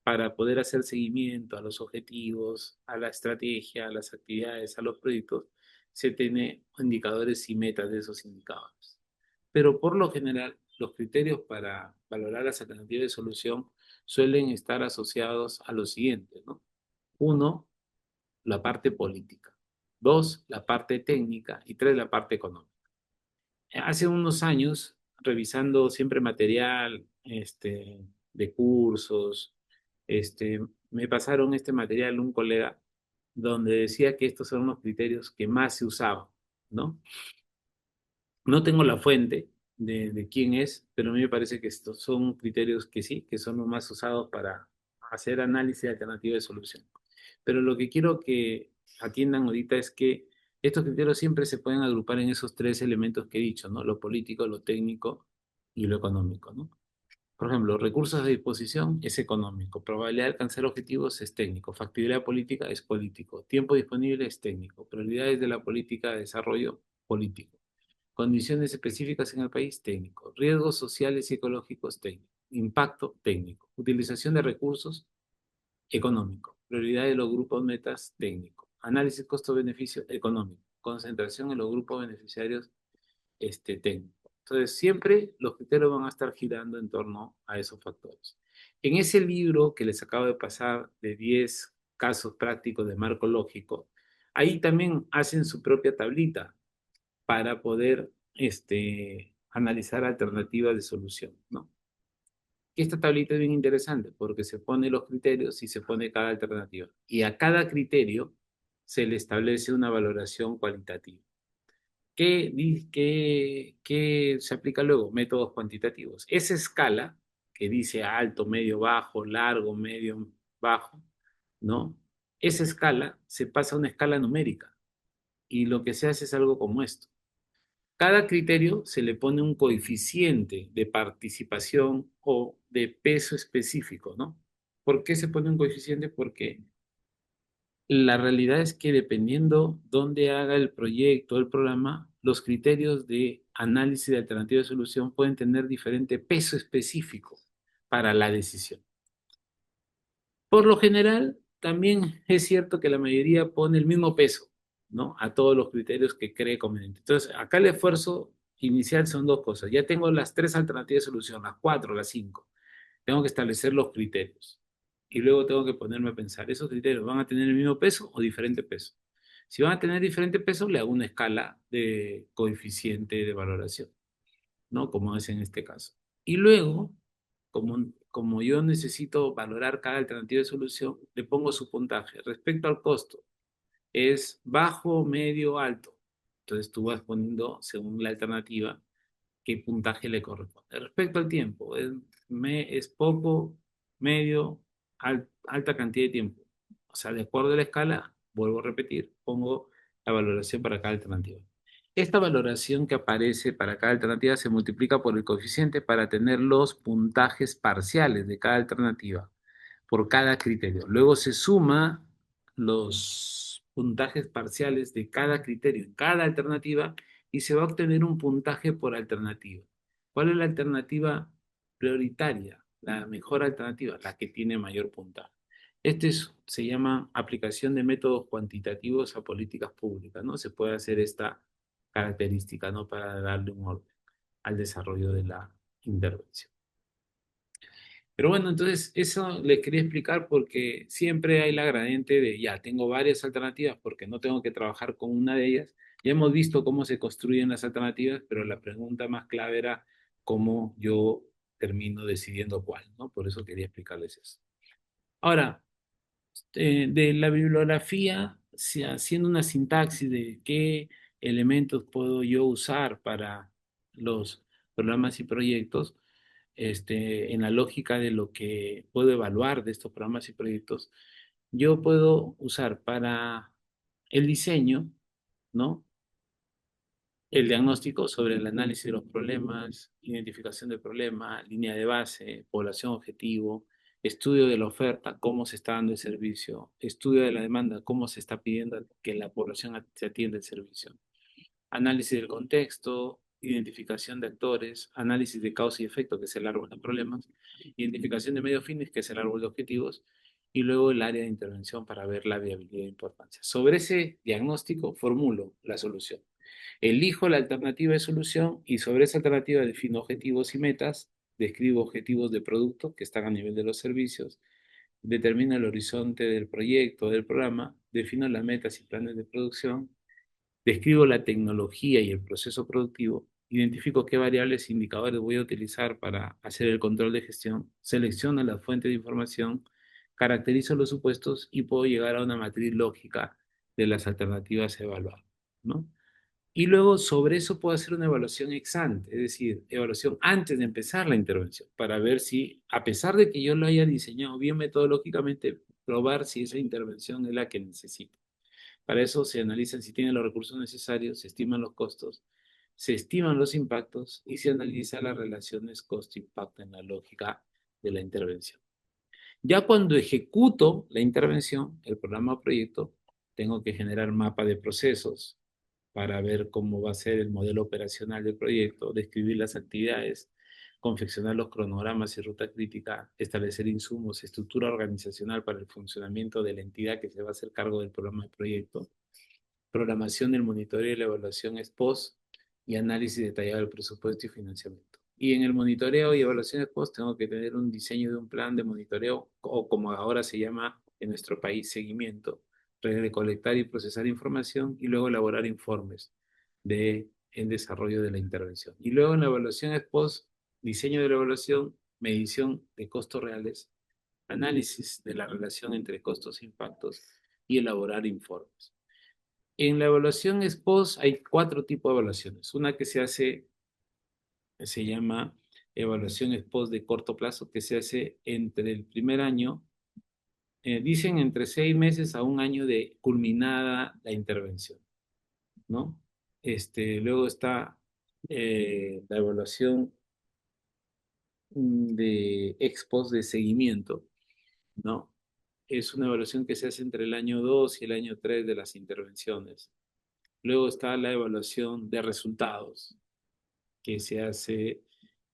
para poder hacer seguimiento a los objetivos, a la estrategia, a las actividades, a los proyectos, se tiene indicadores y metas de esos indicadores. Pero por lo general, los criterios para valorar las alternativas de solución suelen estar asociados a lo siguiente, ¿no? Uno, la parte política. Dos, la parte técnica. Y tres, la parte económica. Hace unos años, revisando siempre material, de cursos, me pasaron este material un colega donde decía que estos son los criterios que más se usaban, ¿no? No tengo la fuente de quién es, pero a mí me parece que estos son criterios que sí, que son los más usados para hacer análisis alternativo de solución. Pero lo que quiero que atiendan ahorita es que estos criterios siempre se pueden agrupar en esos tres elementos que he dicho, ¿no? Lo político, lo técnico y lo económico, ¿no? Por ejemplo, recursos a disposición es económico, probabilidad de alcanzar objetivos es técnico, factibilidad política es político, tiempo disponible es técnico, prioridades de la política de desarrollo político, condiciones específicas en el país técnico, riesgos sociales y ecológicos técnico, impacto técnico, utilización de recursos económico, prioridad de los grupos metas técnico, análisis costo-beneficio económico, concentración en los grupos beneficiarios técnico. Entonces, siempre los criterios van a estar girando en torno a esos factores. En ese libro que les acabo de pasar de 10 casos prácticos de marco lógico, ahí también hacen su propia tablita para poder analizar alternativas de solución, ¿no? Y esta tablita es bien interesante porque se pone los criterios y se pone cada alternativa. Y a cada criterio se le establece una valoración cualitativa. ¿Qué se aplica luego? Métodos cuantitativos. Esa escala que dice alto, medio, bajo, largo, medio, bajo, ¿no? Esa escala se pasa a una escala numérica y lo que se hace es algo como esto. Cada criterio se le pone un coeficiente de participación o de peso específico, ¿no? ¿Por qué se pone un coeficiente? Porque la realidad es que dependiendo dónde haga el proyecto, el programa, los criterios de análisis de alternativa de solución pueden tener diferente peso específico para la decisión. Por lo general, también es cierto que la mayoría pone el mismo peso, ¿no? A todos los criterios que cree conveniente. Entonces, acá el esfuerzo inicial son dos cosas. Ya tengo las tres alternativas de solución, las cuatro, las cinco. Tengo que establecer los criterios. Y luego tengo que ponerme a pensar, ¿esos criterios van a tener el mismo peso o diferente peso? Si van a tener diferente peso, le hago una escala de coeficiente de valoración, ¿no? Como es en este caso. Y luego, como yo necesito valorar cada alternativa de solución, le pongo su puntaje. Respecto al costo, es bajo, medio, alto. Entonces tú vas poniendo, según la alternativa, qué puntaje le corresponde. Respecto al tiempo, es poco, medio, alta cantidad de tiempo. O sea, de acuerdo a la escala, vuelvo a repetir, pongo la valoración para cada alternativa. Esta valoración que aparece para cada alternativa se multiplica por el coeficiente para tener los puntajes parciales de cada alternativa por cada criterio. Luego se suma los puntajes parciales de cada criterio en cada alternativa y se va a obtener un puntaje por alternativa. ¿Cuál es la alternativa prioritaria? La mejor alternativa, la que tiene mayor puntaje. Se llama aplicación de métodos cuantitativos a políticas públicas, ¿no? Se puede hacer esta característica, ¿no? Para darle un orden al desarrollo de la intervención. Pero bueno, entonces eso les quería explicar porque siempre hay la gradiente de, ya, tengo varias alternativas porque no tengo que trabajar con una de ellas. Ya hemos visto cómo se construyen las alternativas, pero la pregunta más clave era cómo yo termino decidiendo cuál, ¿no? Por eso quería explicarles eso. Ahora, de la bibliografía, haciendo una sintaxis de qué elementos puedo yo usar para los programas y proyectos, en la lógica de lo que puedo evaluar de estos programas y proyectos, yo puedo usar para el diseño, ¿no? El diagnóstico sobre el análisis de los problemas, identificación del problema, línea de base, población objetivo, estudio de la oferta, cómo se está dando el servicio, estudio de la demanda, cómo se está pidiendo que la población se atienda el servicio, análisis del contexto, identificación de actores, análisis de causa y efecto, que es el árbol de problemas, identificación de medios fines, que es el árbol de objetivos, y luego el área de intervención para ver la viabilidad e importancia. Sobre ese diagnóstico formulo la solución. Elijo la alternativa de solución y sobre esa alternativa defino objetivos y metas, describo objetivos de producto que están a nivel de los servicios, determino el horizonte del proyecto o del programa, defino las metas y planes de producción, describo la tecnología y el proceso productivo, identifico qué variables e indicadores voy a utilizar para hacer el control de gestión, selecciono la fuente de información, caracterizo los supuestos y puedo llegar a una matriz lógica de las alternativas a evaluar, ¿no? Y luego sobre eso puedo hacer una evaluación ex ante, es decir, evaluación antes de empezar la intervención, para ver si, a pesar de que yo lo haya diseñado bien metodológicamente, probar si esa intervención es la que necesito. Para eso se analizan si tiene los recursos necesarios, se estiman los costos, se estiman los impactos y se analiza las relaciones costo-impacto en la lógica de la intervención. Ya cuando ejecuto la intervención, el programa o proyecto, tengo que generar mapa de procesos para ver cómo va a ser el modelo operacional del proyecto, describir las actividades, confeccionar los cronogramas y ruta crítica, establecer insumos, estructura organizacional para el funcionamiento de la entidad que se va a hacer cargo del programa de proyecto, programación del monitoreo y la evaluación ex post y análisis detallado del presupuesto y financiamiento. Y en el monitoreo y evaluación ex post tengo que tener un diseño de un plan de monitoreo, o como ahora se llama en nuestro país, seguimiento, recolectar y procesar información y luego elaborar informes de el desarrollo de la intervención. Y luego en la evaluación ex post, diseño de la evaluación, medición de costos reales, análisis de la relación entre costos e impactos y elaborar informes. En la evaluación ex post hay cuatro tipos de evaluaciones. Una que se hace, se llama evaluación ex post de corto plazo, que se hace entre el primer año, dicen entre 6 meses a un año de culminada la intervención, ¿no? Luego está la evaluación de ex post de seguimiento, ¿no? Es una evaluación que se hace entre el año 2 y el año 3 de las intervenciones. Luego está la evaluación de resultados, que se hace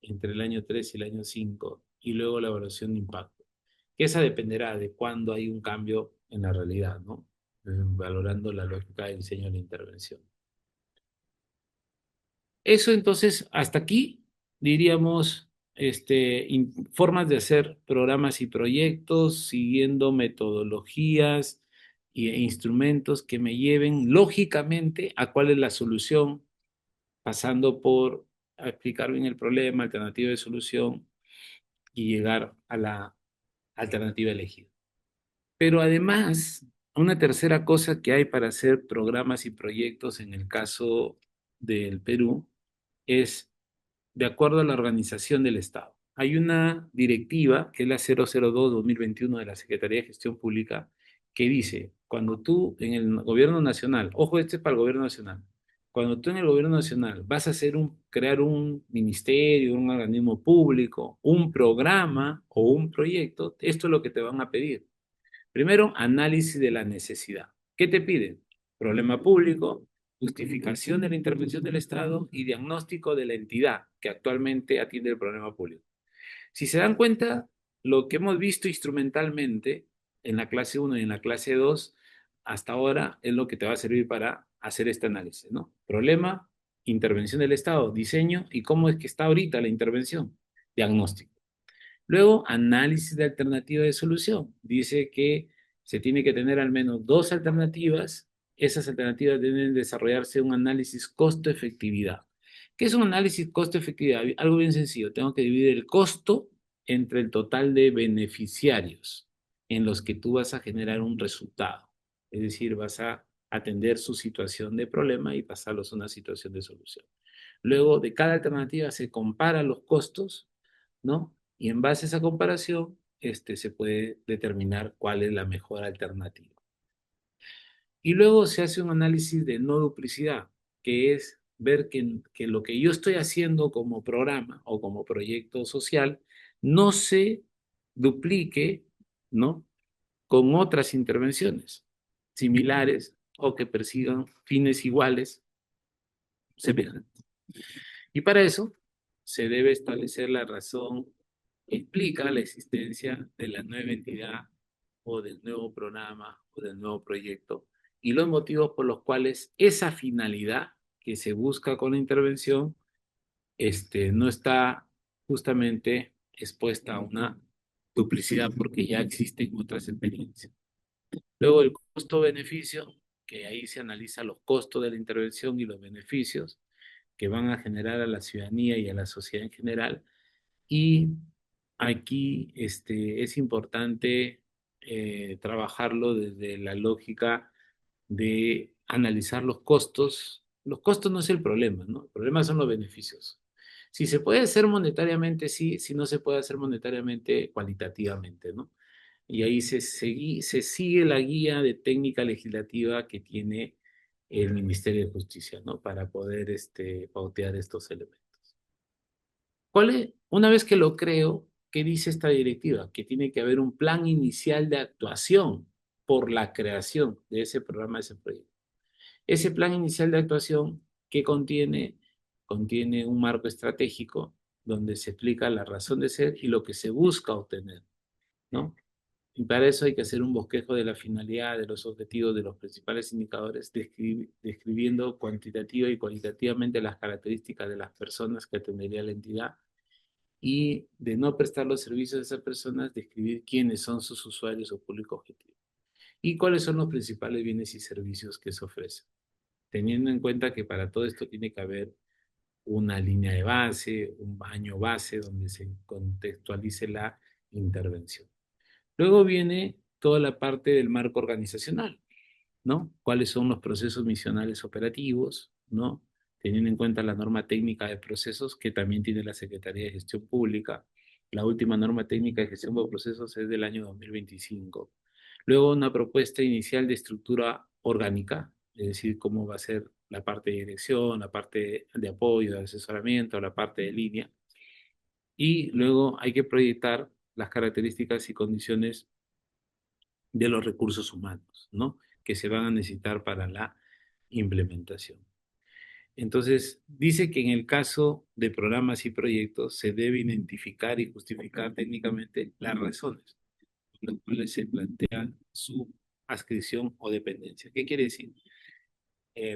entre el año 3 y el año 5, y luego la evaluación de impacto, que esa dependerá de cuándo hay un cambio en la realidad, ¿no? Valorando la lógica del diseño de la intervención. Eso entonces, hasta aquí diríamos formas de hacer programas y proyectos siguiendo metodologías e instrumentos que me lleven lógicamente a cuál es la solución, pasando por explicar bien el problema, alternativa de solución y llegar a la alternativa elegida. Pero además, Una tercera cosa que hay para hacer programas y proyectos en el caso del Perú es de acuerdo a la organización del Estado. Hay una directiva, que es la 002-2021 de la Secretaría de Gestión Pública, que dice, cuando tú en el gobierno nacional, ojo, este es para el gobierno nacional, cuando tú en el gobierno nacional vas a crear un ministerio, un organismo público, un programa o un proyecto, esto es lo que te van a pedir. Primero, análisis de la necesidad. ¿Qué te piden? Problema público, justificación de la intervención del Estado y diagnóstico de la entidad que actualmente atiende el problema público. Si se dan cuenta, lo que hemos visto instrumentalmente en la clase uno y en la clase 2 hasta ahora es lo que te va a servir para hacer este análisis, ¿no? Problema, intervención del Estado, diseño y cómo es que está ahorita la intervención, diagnóstico. Luego, análisis de alternativa de solución. Dice que se tiene que tener al menos dos alternativas. Esas alternativas deben desarrollarse un análisis costo-efectividad. ¿Qué es un análisis costo-efectividad? Algo bien sencillo. Tengo que dividir el costo entre el total de beneficiarios en los que tú vas a generar un resultado. Es decir, vas a atender su situación de problema y pasarlos a una situación de solución. Luego, de cada alternativa se comparan los costos, ¿no? Y en base a esa comparación, se puede determinar cuál es la mejor alternativa. Y luego se hace un análisis de no duplicidad, que es ver que lo que yo estoy haciendo como programa o como proyecto social no se duplique, ¿no? Con otras intervenciones similares o que persigan fines iguales, semejantes. Y para eso se debe establecer la razón que implica la existencia de la nueva entidad o del nuevo programa o del nuevo proyecto y los motivos por los cuales esa finalidad que se busca con la intervención no está justamente expuesta a una duplicidad porque ya existen otras experiencias. Luego el costo-beneficio, que ahí se analiza los costos de la intervención y los beneficios que van a generar a la ciudadanía y a la sociedad en general. Y aquí es importante trabajarlo desde la lógica de analizar los costos. Los costos no es el problema, ¿no? El problema son los beneficios. Si se puede hacer monetariamente, sí, si no se puede hacer monetariamente, cualitativamente, ¿no? Y ahí se sigue la guía de técnica legislativa que tiene el Ministerio de Justicia, ¿no? Para poder pautear estos elementos. Una vez que lo creo, ¿qué dice esta directiva? Que tiene que haber un plan inicial de actuación por la creación de ese programa, de ese proyecto. Ese plan inicial de actuación que contiene un marco estratégico donde se explica la razón de ser y lo que se busca obtener, ¿no? Y para eso hay que hacer un bosquejo de la finalidad, de los objetivos, de los principales indicadores, describiendo cuantitativa y cualitativamente las características de las personas que atendería la entidad y de no prestar los servicios a esas personas, describir quiénes son sus usuarios o público objetivo y cuáles son los principales bienes y servicios que se ofrecen, teniendo en cuenta que para todo esto tiene que haber una línea de base, un baño base donde se contextualice la intervención. Luego viene toda la parte del marco organizacional, ¿no? ¿Cuáles son los procesos misionales operativos, ¿no? Teniendo en cuenta la norma técnica de procesos que también tiene la Secretaría de Gestión Pública. La última norma técnica de gestión de procesos es del año 2025. Luego una propuesta inicial de estructura orgánica, es decir, cómo va a ser la parte de dirección, la parte de apoyo, de asesoramiento, la parte de línea. Y luego hay que proyectar las características y condiciones de los recursos humanos, ¿no? Que se van a necesitar para la implementación. Entonces, dice que en el caso de programas y proyectos se debe identificar y justificar técnicamente las razones por las cuales se plantea su adscripción o dependencia. ¿Qué quiere decir?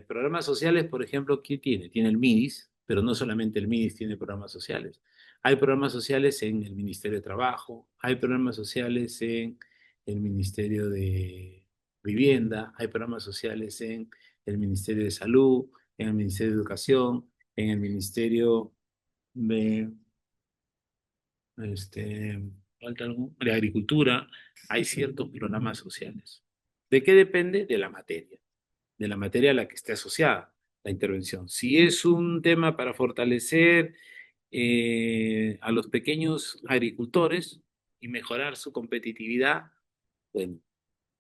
Programas sociales, por ejemplo, ¿qué tiene? Tiene el MIDIS, pero no solamente el MIDIS tiene programas sociales. Hay programas sociales en el Ministerio de Trabajo, hay programas sociales en el Ministerio de Vivienda, hay programas sociales en el Ministerio de Salud, en el Ministerio de Educación, en el Ministerio de, ¿falta algo? De Agricultura. Hay ciertos programas sociales. ¿De qué depende? De la materia a la que esté asociada la intervención. Si es un tema para fortalecer a los pequeños agricultores y mejorar su competitividad, bueno,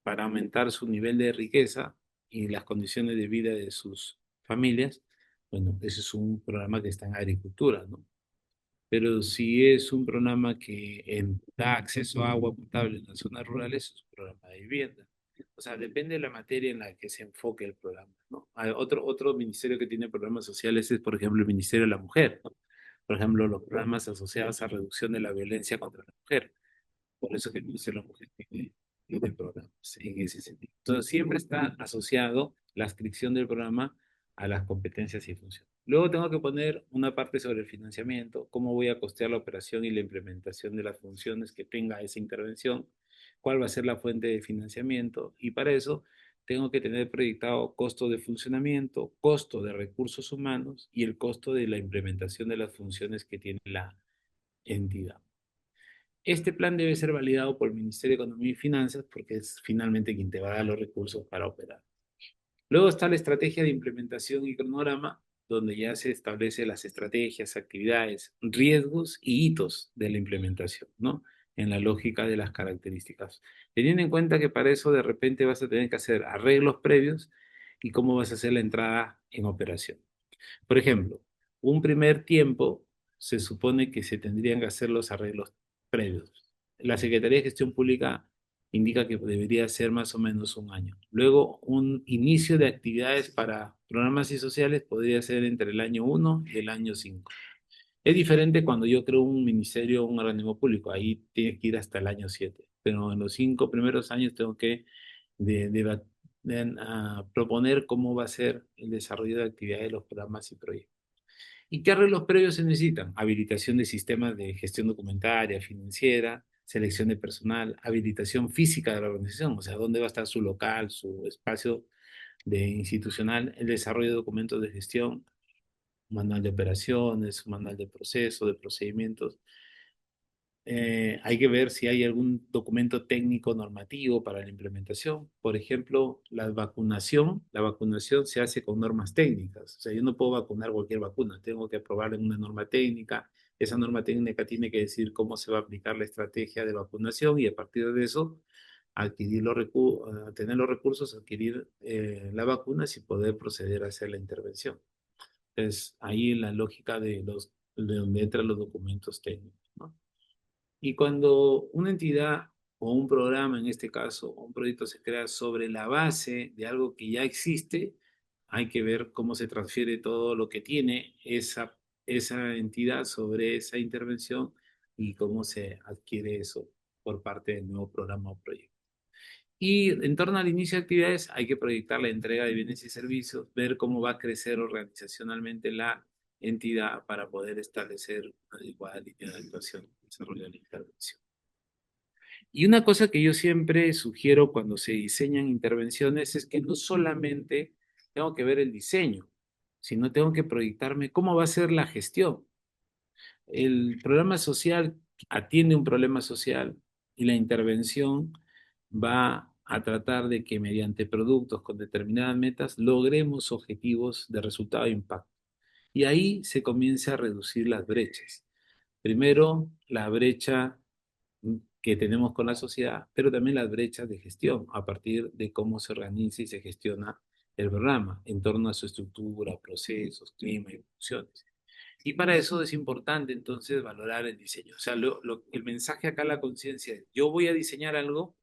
para aumentar su nivel de riqueza y las condiciones de vida de sus familias, bueno, ese es un programa que está en agricultura, ¿no? Pero si es un programa que da acceso a agua potable en las zonas rurales, es un programa de vivienda. O sea, depende de la materia en la que se enfoque el programa, ¿no? Hay otro ministerio que tiene programas sociales es, por ejemplo, el Ministerio de la Mujer, ¿no? Por ejemplo, los programas asociados a reducción de la violencia contra la mujer. Por eso que el Ministerio de la Mujer tiene programas en ese sentido. Entonces, siempre está asociado la adscripción del programa a las competencias y funciones. Luego tengo que poner una parte sobre el financiamiento, cómo voy a costear la operación y la implementación de las funciones que tenga esa intervención, cuál va a ser la fuente de financiamiento, y para eso tengo que tener proyectado costo de funcionamiento, costo de recursos humanos y el costo de la implementación de las funciones que tiene la entidad. Este plan debe ser validado por el Ministerio de Economía y Finanzas porque es finalmente quien te va a dar los recursos para operar. Luego está la estrategia de implementación y cronograma, donde ya se establece las estrategias, actividades, riesgos y hitos de la implementación, ¿no? En la lógica de las características. Teniendo en cuenta que para eso de repente vas a tener que hacer arreglos previos y cómo vas a hacer la entrada en operación. Por ejemplo, un primer tiempo se supone que se tendrían que hacer los arreglos previos. La Secretaría de Gestión Pública indica que debería ser más o menos un año. Luego, un inicio de actividades para programas y sociales podría ser entre el año 1 y el año 5. Es diferente cuando yo creo un ministerio o un organismo público, ahí tiene que ir hasta el año 7. Pero en los 5 primeros años tengo que proponer cómo va a ser el desarrollo de actividades de los programas y proyectos. ¿Y qué arreglos previos se necesitan? Habilitación de sistemas de gestión documentaria, financiera, selección de personal, habilitación física de la organización, o sea, dónde va a estar su local, su espacio de institucional, el desarrollo de documentos de gestión, manual de operaciones, manual de proceso, de procedimientos. Hay que ver si hay algún documento técnico normativo para la implementación. Por ejemplo, la vacunación se hace con normas técnicas. O sea, yo no puedo vacunar cualquier vacuna, tengo que aprobar en una norma técnica. Esa norma técnica tiene que decir cómo se va a aplicar la estrategia de vacunación y a partir de eso tener los recursos, adquirir la vacuna y poder proceder a hacer la intervención. Es ahí la lógica de donde entran los documentos técnicos, ¿no? Y cuando una entidad o un programa, en este caso, o un proyecto se crea sobre la base de algo que ya existe, hay que ver cómo se transfiere todo lo que tiene esa entidad sobre esa intervención y cómo se adquiere eso por parte del nuevo programa o proyecto. Y en torno al inicio de actividades hay que proyectar la entrega de bienes y servicios, ver cómo va a crecer organizacionalmente la entidad para poder establecer una adecuada línea de actuación y desarrollo de la intervención. Y una cosa que yo siempre sugiero cuando se diseñan intervenciones es que no solamente tengo que ver el diseño, sino tengo que proyectarme cómo va a ser la gestión. El programa social atiende un problema social y la intervención va a tratar de que mediante productos con determinadas metas logremos objetivos de resultado e impacto. Y ahí se comienza a reducir las brechas. Primero, la brecha que tenemos con la sociedad, pero también las brechas de gestión a partir de cómo se organiza y se gestiona el programa en torno a su estructura, procesos, clima y funciones. Y para eso es importante entonces valorar el diseño. O sea, el mensaje acá a la conciencia es, yo voy a diseñar algo,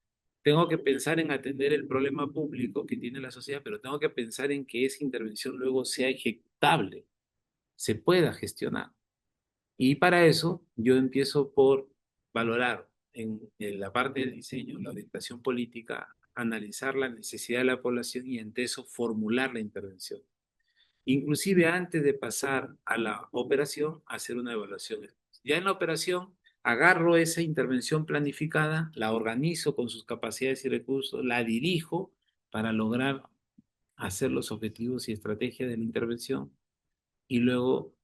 tengo que pensar en atender el problema público que tiene la sociedad, pero tengo que pensar en que esa intervención luego sea ejecutable, se pueda gestionar. Y para eso yo empiezo por valorar en la parte del diseño, la orientación política, analizar la necesidad de la población y ante eso formular la intervención. Inclusive antes de pasar a la operación, hacer una evaluación. Ya en la operación, agarro esa intervención planificada, la organizo con sus capacidades y recursos, la dirijo para lograr hacer los objetivos y estrategias de la intervención y luego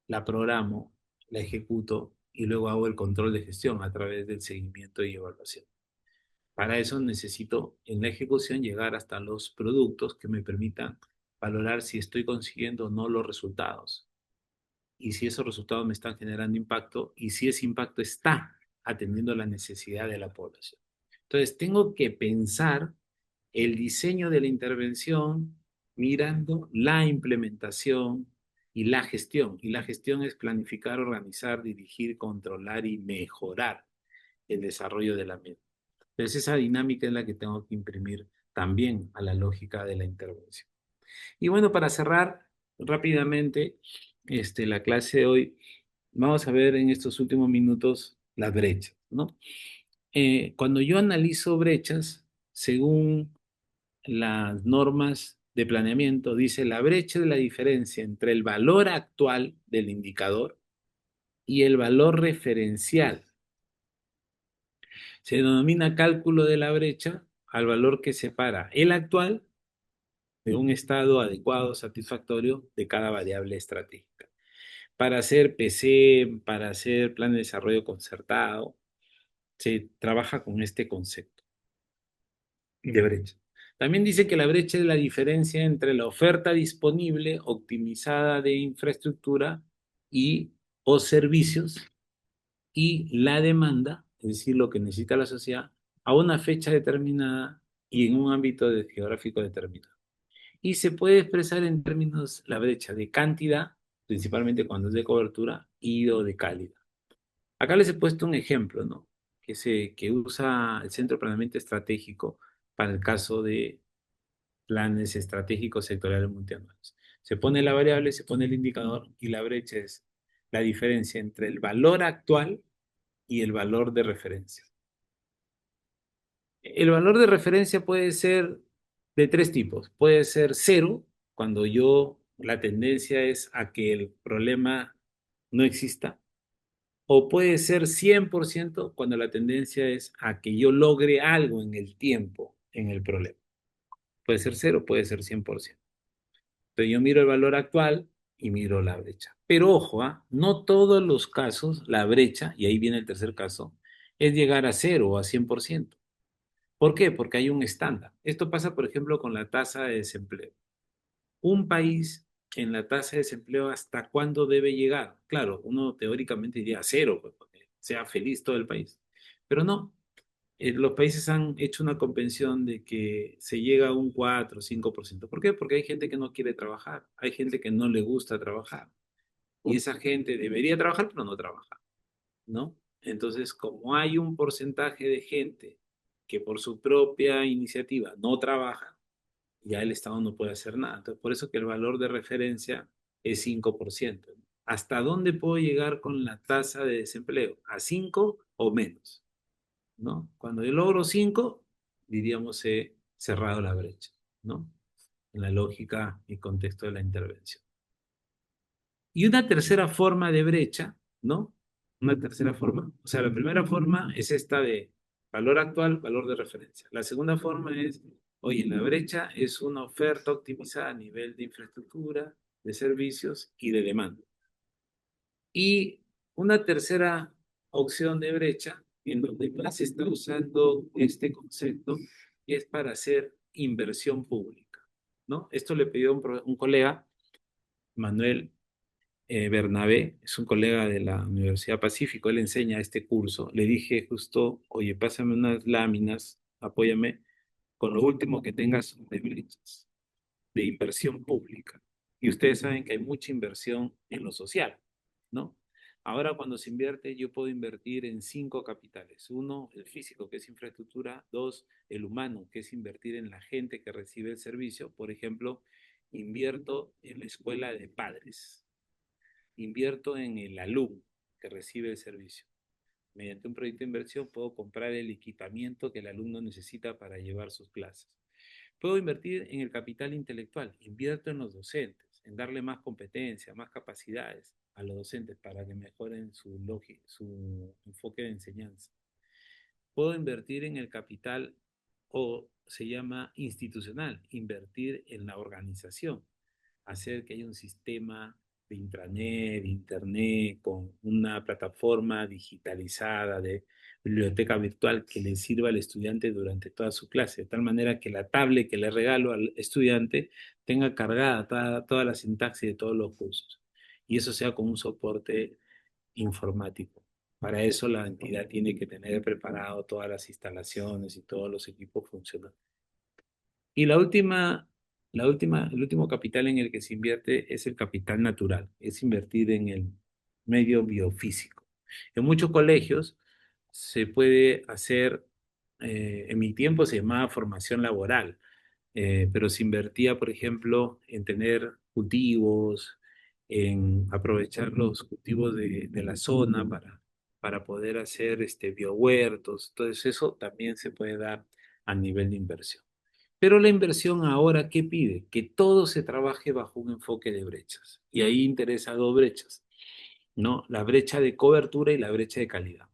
la programo, la ejecuto y luego hago el control de gestión a través del seguimiento y evaluación. Para eso necesito en la ejecución llegar hasta los productos que me permitan valorar si estoy consiguiendo o no los resultados y si esos resultados me están generando impacto y si ese impacto está atendiendo la necesidad de la población. Entonces, tengo que pensar el diseño de la intervención mirando la implementación y la gestión. Y la gestión es planificar, organizar, dirigir, controlar y mejorar el desarrollo de la misma. Entonces, esa dinámica es la que tengo que imprimir también a la lógica de la intervención. Y bueno, para cerrar rápidamente la clase de hoy, vamos a ver en estos últimos minutos las brechas, ¿no? Cuando yo analizo brechas, según las normas de planeamiento, dice la brecha de la diferencia entre el valor actual del indicador y el valor referencial. Se denomina cálculo de la brecha al valor que separa el actual de un estado adecuado, satisfactorio de cada variable estratégica. Para hacer PC, para hacer plan de desarrollo concertado, se trabaja con este concepto de brecha. También dice que la brecha es la diferencia entre la oferta disponible optimizada de infraestructura y o servicios y la demanda, es decir, lo que necesita la sociedad, a una fecha determinada y en un ámbito geográfico determinado. Y se puede expresar en términos la brecha de cantidad, principalmente cuando es de cobertura, y o de calidad. Acá les he puesto un ejemplo, ¿no? Que usa el Centro de Planeamiento Estratégico para el caso de planes estratégicos sectoriales multianuales. Se pone la variable, se pone el indicador y la brecha es la diferencia entre el valor actual y el valor de referencia. El valor de referencia puede ser de tres tipos. Puede ser cero, cuando la tendencia es a que el problema no exista. O puede ser 100% cuando la tendencia es a que yo logre algo en el tiempo, en el problema. Puede ser cero, puede ser 100%. Entonces yo miro el valor actual y miro la brecha. Pero ojo, no todos los casos, la brecha, y ahí viene el tercer caso, es llegar a cero o a 100%. ¿Por qué? Porque hay un estándar. Esto pasa, por ejemplo, con la tasa de desempleo. Un país en la tasa de desempleo, ¿hasta cuándo debe llegar? Claro, uno teóricamente diría a cero, pues, porque sea feliz todo el país. Pero no, los países han hecho una convención de que se llega a un 4 o 5%. ¿Por qué? Porque hay gente que no quiere trabajar, hay gente que no le gusta trabajar. Y esa gente debería trabajar, pero no trabaja, ¿no? Entonces, como hay un porcentaje de gente que por su propia iniciativa no trabaja, ya el Estado no puede hacer nada. Entonces, por eso que el valor de referencia es 5%. ¿Hasta dónde puedo llegar con la tasa de desempleo? ¿A 5 o menos? ¿No? Cuando yo logro 5, diríamos he cerrado la brecha, ¿no? En la lógica y contexto de la intervención. Y una tercera forma de brecha, ¿no? Una tercera forma. O sea, la primera forma es esta de valor actual, valor de referencia. La segunda forma es, oye, la brecha es una oferta optimizada a nivel de infraestructura, de servicios y de demanda. Y una tercera opción de brecha, en donde más se está usando este concepto, es para hacer inversión pública, ¿no? Esto le pidió un colega, Manuel Bernabé, es un colega de la Universidad Pacífico, él enseña este curso. Le dije justo, oye, pásame unas láminas, apóyame con lo último que tengas de brechas, de inversión pública. Y ustedes saben que hay mucha inversión en lo social, ¿no? Ahora cuando se invierte, yo puedo invertir en cinco capitales. Uno, el físico, que es infraestructura. Dos, el humano, que es invertir en la gente que recibe el servicio. Por ejemplo, invierto en la escuela de padres. Invierto en el alumno que recibe el servicio. Mediante un proyecto de inversión puedo comprar el equipamiento que el alumno necesita para llevar sus clases. Puedo invertir en el capital intelectual, invierto en los docentes, en darle más competencia, más capacidades a los docentes para que mejoren su enfoque de enseñanza. Puedo invertir en el capital o se llama institucional, invertir en la organización, hacer que haya un sistema de intranet, de internet, con una plataforma digitalizada de biblioteca virtual que le sirva al estudiante durante toda su clase, de tal manera que la tablet que le regalo al estudiante tenga cargada toda la sintaxis de todos los cursos. Y eso sea con un soporte informático. Para eso la entidad tiene que tener preparado todas las instalaciones y todos los equipos funcionando. Y el último capital en el que se invierte es el capital natural, es invertir en el medio biofísico. En muchos colegios se puede hacer, en mi tiempo se llamaba formación laboral, pero se invertía, por ejemplo, en tener cultivos, en aprovechar los cultivos de la zona para poder hacer biohuertos. Entonces eso también se puede dar a nivel de inversión. Pero la inversión ahora, ¿qué pide? Que todo se trabaje bajo un enfoque de brechas. Y ahí interesa dos brechas, ¿no? La brecha de cobertura y la brecha de calidad.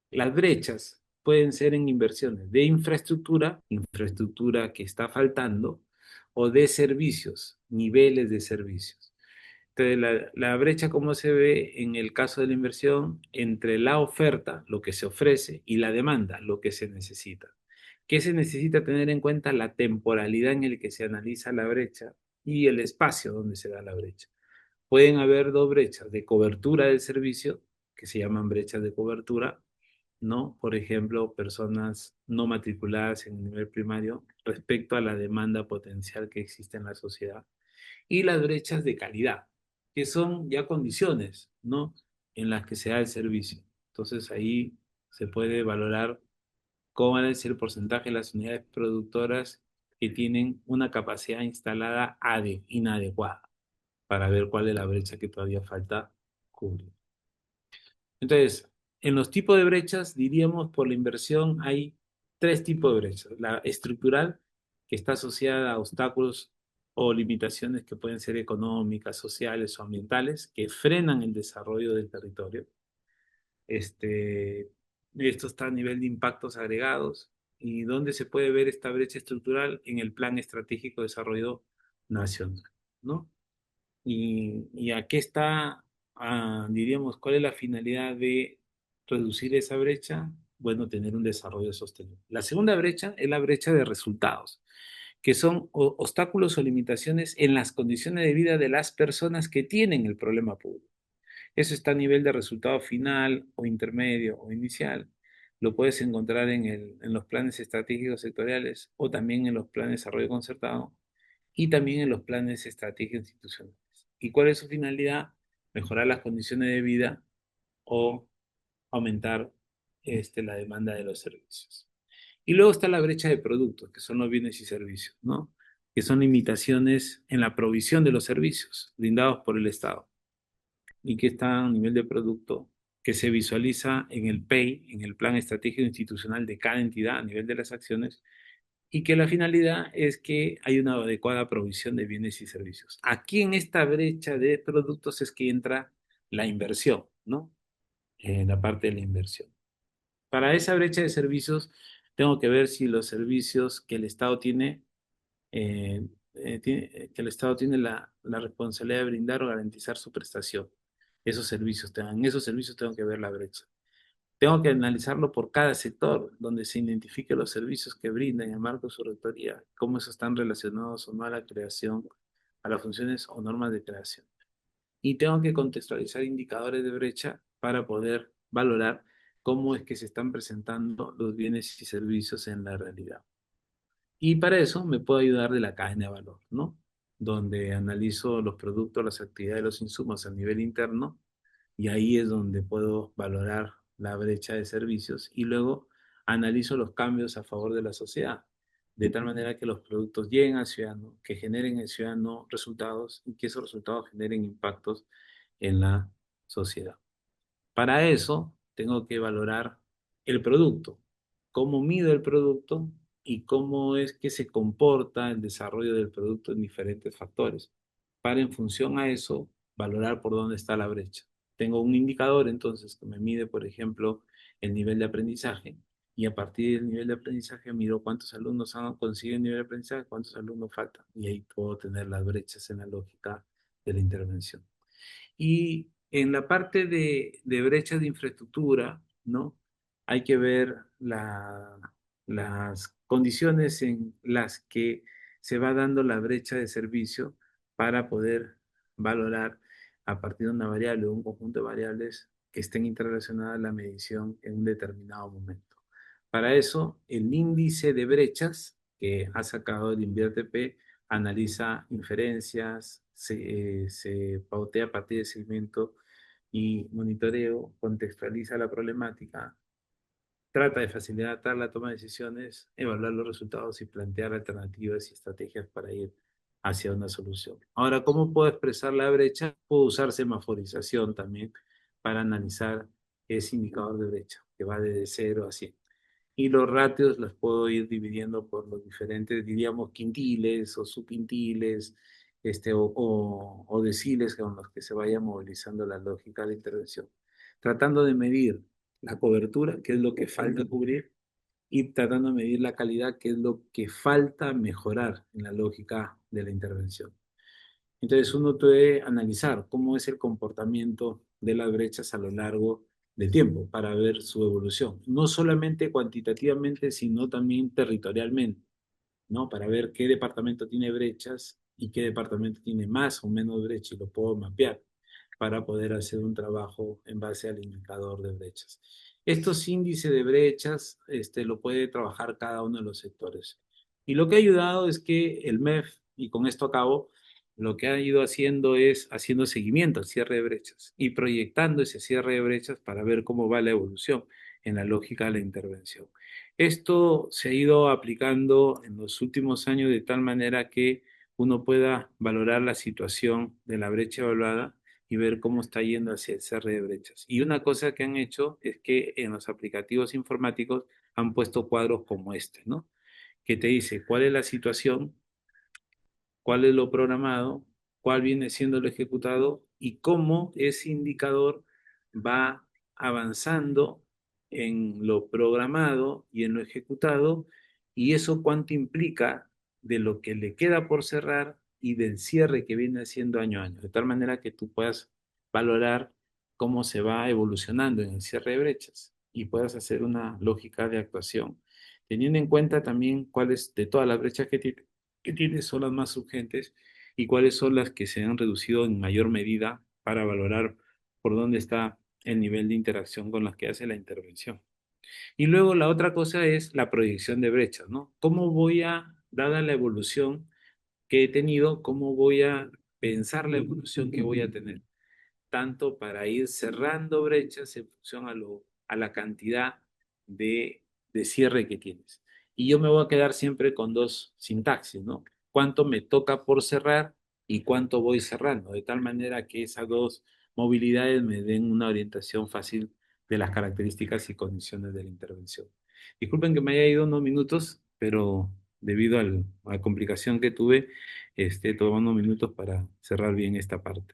Las brechas pueden ser en inversiones de infraestructura, infraestructura que está faltando, o de servicios, niveles de servicios. Entonces, la brecha, ¿cómo se ve en el caso de la inversión? Entre la oferta, lo que se ofrece, y la demanda, lo que se necesita. ¿Qué se necesita tener en cuenta? La temporalidad en el que se analiza la brecha y el espacio donde se da la brecha. Pueden haber dos brechas de cobertura del servicio, que se llaman brechas de cobertura, ¿no? Por ejemplo, personas no matriculadas en el nivel primario respecto a la demanda potencial que existe en la sociedad. Y las brechas de calidad, que son ya condiciones, ¿no? En las que se da el servicio. Entonces ahí se puede valorar cómo es el porcentaje de las unidades productoras que tienen una capacidad instalada inadecuada para ver cuál es la brecha que todavía falta cubrir. Entonces, en los tipos de brechas, diríamos por la inversión hay tres tipos de brechas. La estructural, que está asociada a obstáculos o limitaciones que pueden ser económicas, sociales o ambientales, que frenan el desarrollo del territorio. Este, Esto está a nivel de impactos agregados. ¿Y dónde se puede ver esta brecha estructural? En el Plan Estratégico de Desarrollo Nacional, ¿no? Y a qué está, diríamos, cuál es la finalidad de reducir esa brecha? Bueno, tener un desarrollo sostenible. La segunda brecha es la brecha de resultados, que son obstáculos o limitaciones en las condiciones de vida de las personas que tienen el problema público. Eso está a nivel de resultado final o intermedio o inicial. Lo puedes encontrar en los planes estratégicos sectoriales o también en los planes de desarrollo concertado y también en los planes estratégicos institucionales. ¿Y cuál es su finalidad? Mejorar las condiciones de vida o aumentar la demanda de los servicios. Y luego está la brecha de productos, que son los bienes y servicios, ¿no? Que son limitaciones en la provisión de los servicios brindados por el Estado y que está a nivel de producto que se visualiza en el PEI, en el Plan Estratégico Institucional de cada entidad a nivel de las acciones, y que la finalidad es que hay una adecuada provisión de bienes y servicios. Aquí en esta brecha de productos es que entra la inversión, ¿no? En la parte de la inversión. Para esa brecha de servicios, tengo que ver si los servicios que el Estado tiene, que el Estado tiene la responsabilidad de brindar o garantizar su prestación. En esos servicios tengo que ver la brecha. Tengo que analizarlo por cada sector, donde se identifique los servicios que brindan en el marco de su rectoría, cómo esos están relacionados o no a la creación, a las funciones o normas de creación. Y tengo que contextualizar indicadores de brecha para poder valorar cómo es que se están presentando los bienes y servicios en la realidad. Y para eso me puedo ayudar de la cadena de valor, ¿no? Donde analizo los productos, las actividades, los insumos a nivel interno y ahí es donde puedo valorar la brecha de servicios y luego analizo los cambios a favor de la sociedad, de tal manera que los productos lleguen al ciudadano, que generen en el ciudadano resultados y que esos resultados generen impactos en la sociedad. Para eso tengo que valorar el producto, cómo mido el producto y cómo es que se comporta el desarrollo del producto en diferentes factores. Para en función a eso valorar por dónde está la brecha. Tengo un indicador entonces que me mide, por ejemplo, el nivel de aprendizaje y a partir del nivel de aprendizaje miro cuántos alumnos han conseguido el nivel de aprendizaje, cuántos alumnos faltan y ahí puedo tener las brechas en la lógica de la intervención. Y en la parte de brechas de infraestructura, ¿no? Hay que ver las condiciones en las que se va dando la brecha de servicio para poder valorar a partir de una variable o un conjunto de variables que estén interrelacionadas la medición en un determinado momento. Para eso, el índice de brechas que ha sacado el INVIERTP analiza inferencias, se pautea a partir de segmento y monitoreo, contextualiza la problemática, trata de facilitar la toma de decisiones, evaluar los resultados y plantear alternativas y estrategias para ir hacia una solución. Ahora, ¿cómo puedo expresar la brecha? Puedo usar semaforización también para analizar ese indicador de brecha, que va desde 0 a 100. Y los ratios los puedo ir dividiendo por los diferentes, diríamos, quintiles o subquintiles, o deciles con los que se vaya movilizando la lógica de intervención. Tratando de medir la cobertura, que es lo que falta cubrir, y tratando de medir la calidad, que es lo que falta mejorar en la lógica de la intervención. Entonces uno puede analizar cómo es el comportamiento de las brechas a lo largo del tiempo para ver su evolución, no solamente cuantitativamente, sino también territorialmente, ¿no? Para ver qué departamento tiene brechas y qué departamento tiene más o menos brechas y lo puedo mapear para poder hacer un trabajo en base al indicador de brechas. Estos índices de brechas lo puede trabajar cada uno de los sectores. Y lo que ha ayudado es que el MEF, y con esto acabo, lo que ha ido haciendo es haciendo seguimiento al cierre de brechas y proyectando ese cierre de brechas para ver cómo va la evolución en la lógica de la intervención. Esto se ha ido aplicando en los últimos años de tal manera que uno pueda valorar la situación de la brecha evaluada y ver cómo está yendo hacia el cierre de brechas. Y una cosa que han hecho es que en los aplicativos informáticos han puesto cuadros como este, ¿no? Que te dice cuál es la situación, cuál es lo programado, cuál viene siendo lo ejecutado y cómo ese indicador va avanzando en lo programado y en lo ejecutado y eso cuánto implica de lo que le queda por cerrar y del cierre que viene haciendo año a año, de tal manera que tú puedas valorar cómo se va evolucionando en el cierre de brechas y puedas hacer una lógica de actuación, teniendo en cuenta también cuáles de todas las brechas que tienes son las más urgentes y cuáles son las que se han reducido en mayor medida para valorar por dónde está el nivel de interacción con las que hace la intervención. Y luego la otra cosa es la proyección de brechas, ¿no? ¿Cómo voy a, dada la evolución que he tenido, cómo voy a pensar la evolución que voy a tener? Tanto para ir cerrando brechas en función a la cantidad de cierre que tienes. Y yo me voy a quedar siempre con dos sintaxis, ¿no? Cuánto me toca por cerrar y cuánto voy cerrando, de tal manera que esas dos movilidades me den una orientación fácil de las características y condiciones de la intervención. Disculpen que me haya ido unos minutos, pero debido a la complicación que tuve, tomé unos minutos para cerrar bien esta parte.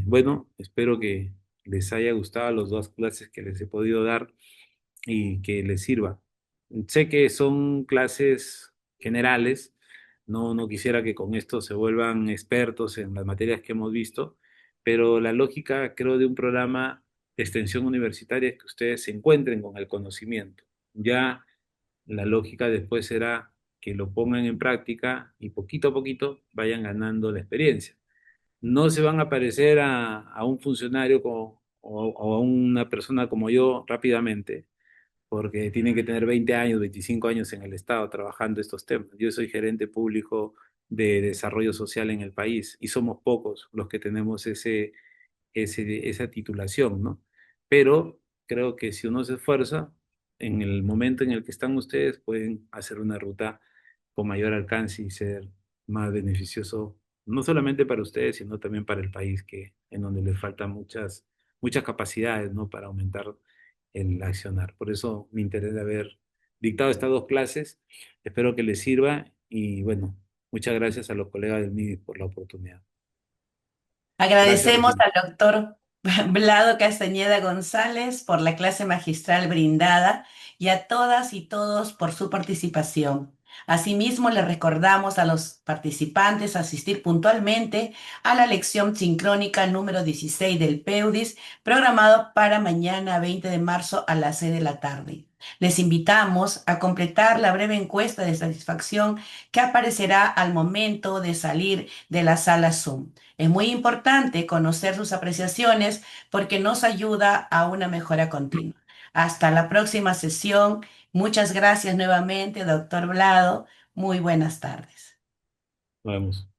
Bueno, espero que les haya gustado las dos clases que les he podido dar y que les sirva. Sé que son clases generales, no quisiera que con esto se vuelvan expertos en las materias que hemos visto, pero la lógica, creo, de un programa de extensión universitaria es que ustedes se encuentren con el conocimiento. Ya la lógica después será que lo pongan en práctica y poquito a poquito vayan ganando la experiencia. No se van a parecer a un funcionario o a una persona como yo rápidamente, porque tienen que tener 20 años, 25 años en el Estado trabajando estos temas. Yo soy gerente público de desarrollo social en el país y somos pocos los que tenemos esa titulación, ¿no? Pero creo que si uno se esfuerza, en el momento en el que están ustedes, pueden hacer una ruta con mayor alcance y ser más beneficioso, no solamente para ustedes, sino también para el país, en donde les faltan muchas capacidades, ¿no? Para aumentar el accionar. Por eso mi interés de haber dictado estas dos clases. Espero que les sirva y bueno, muchas gracias a los colegas del MIDI por la oportunidad. Gracias, Agradecemos Regina. al doctor Vlado Castañeda González por la clase magistral brindada y a todas y todos por su participación. Asimismo, le recordamos a los participantes asistir puntualmente a la lección sincrónica número 16 del PEUDIS, programado para mañana 20 de marzo a las 6 de la tarde. Les invitamos a completar la breve encuesta de satisfacción que aparecerá al momento de salir de la sala Zoom. Es muy importante conocer sus apreciaciones porque nos ayuda a una mejora continua. Hasta la próxima sesión. Muchas gracias nuevamente, doctor Vlado. Muy buenas tardes. Vamos.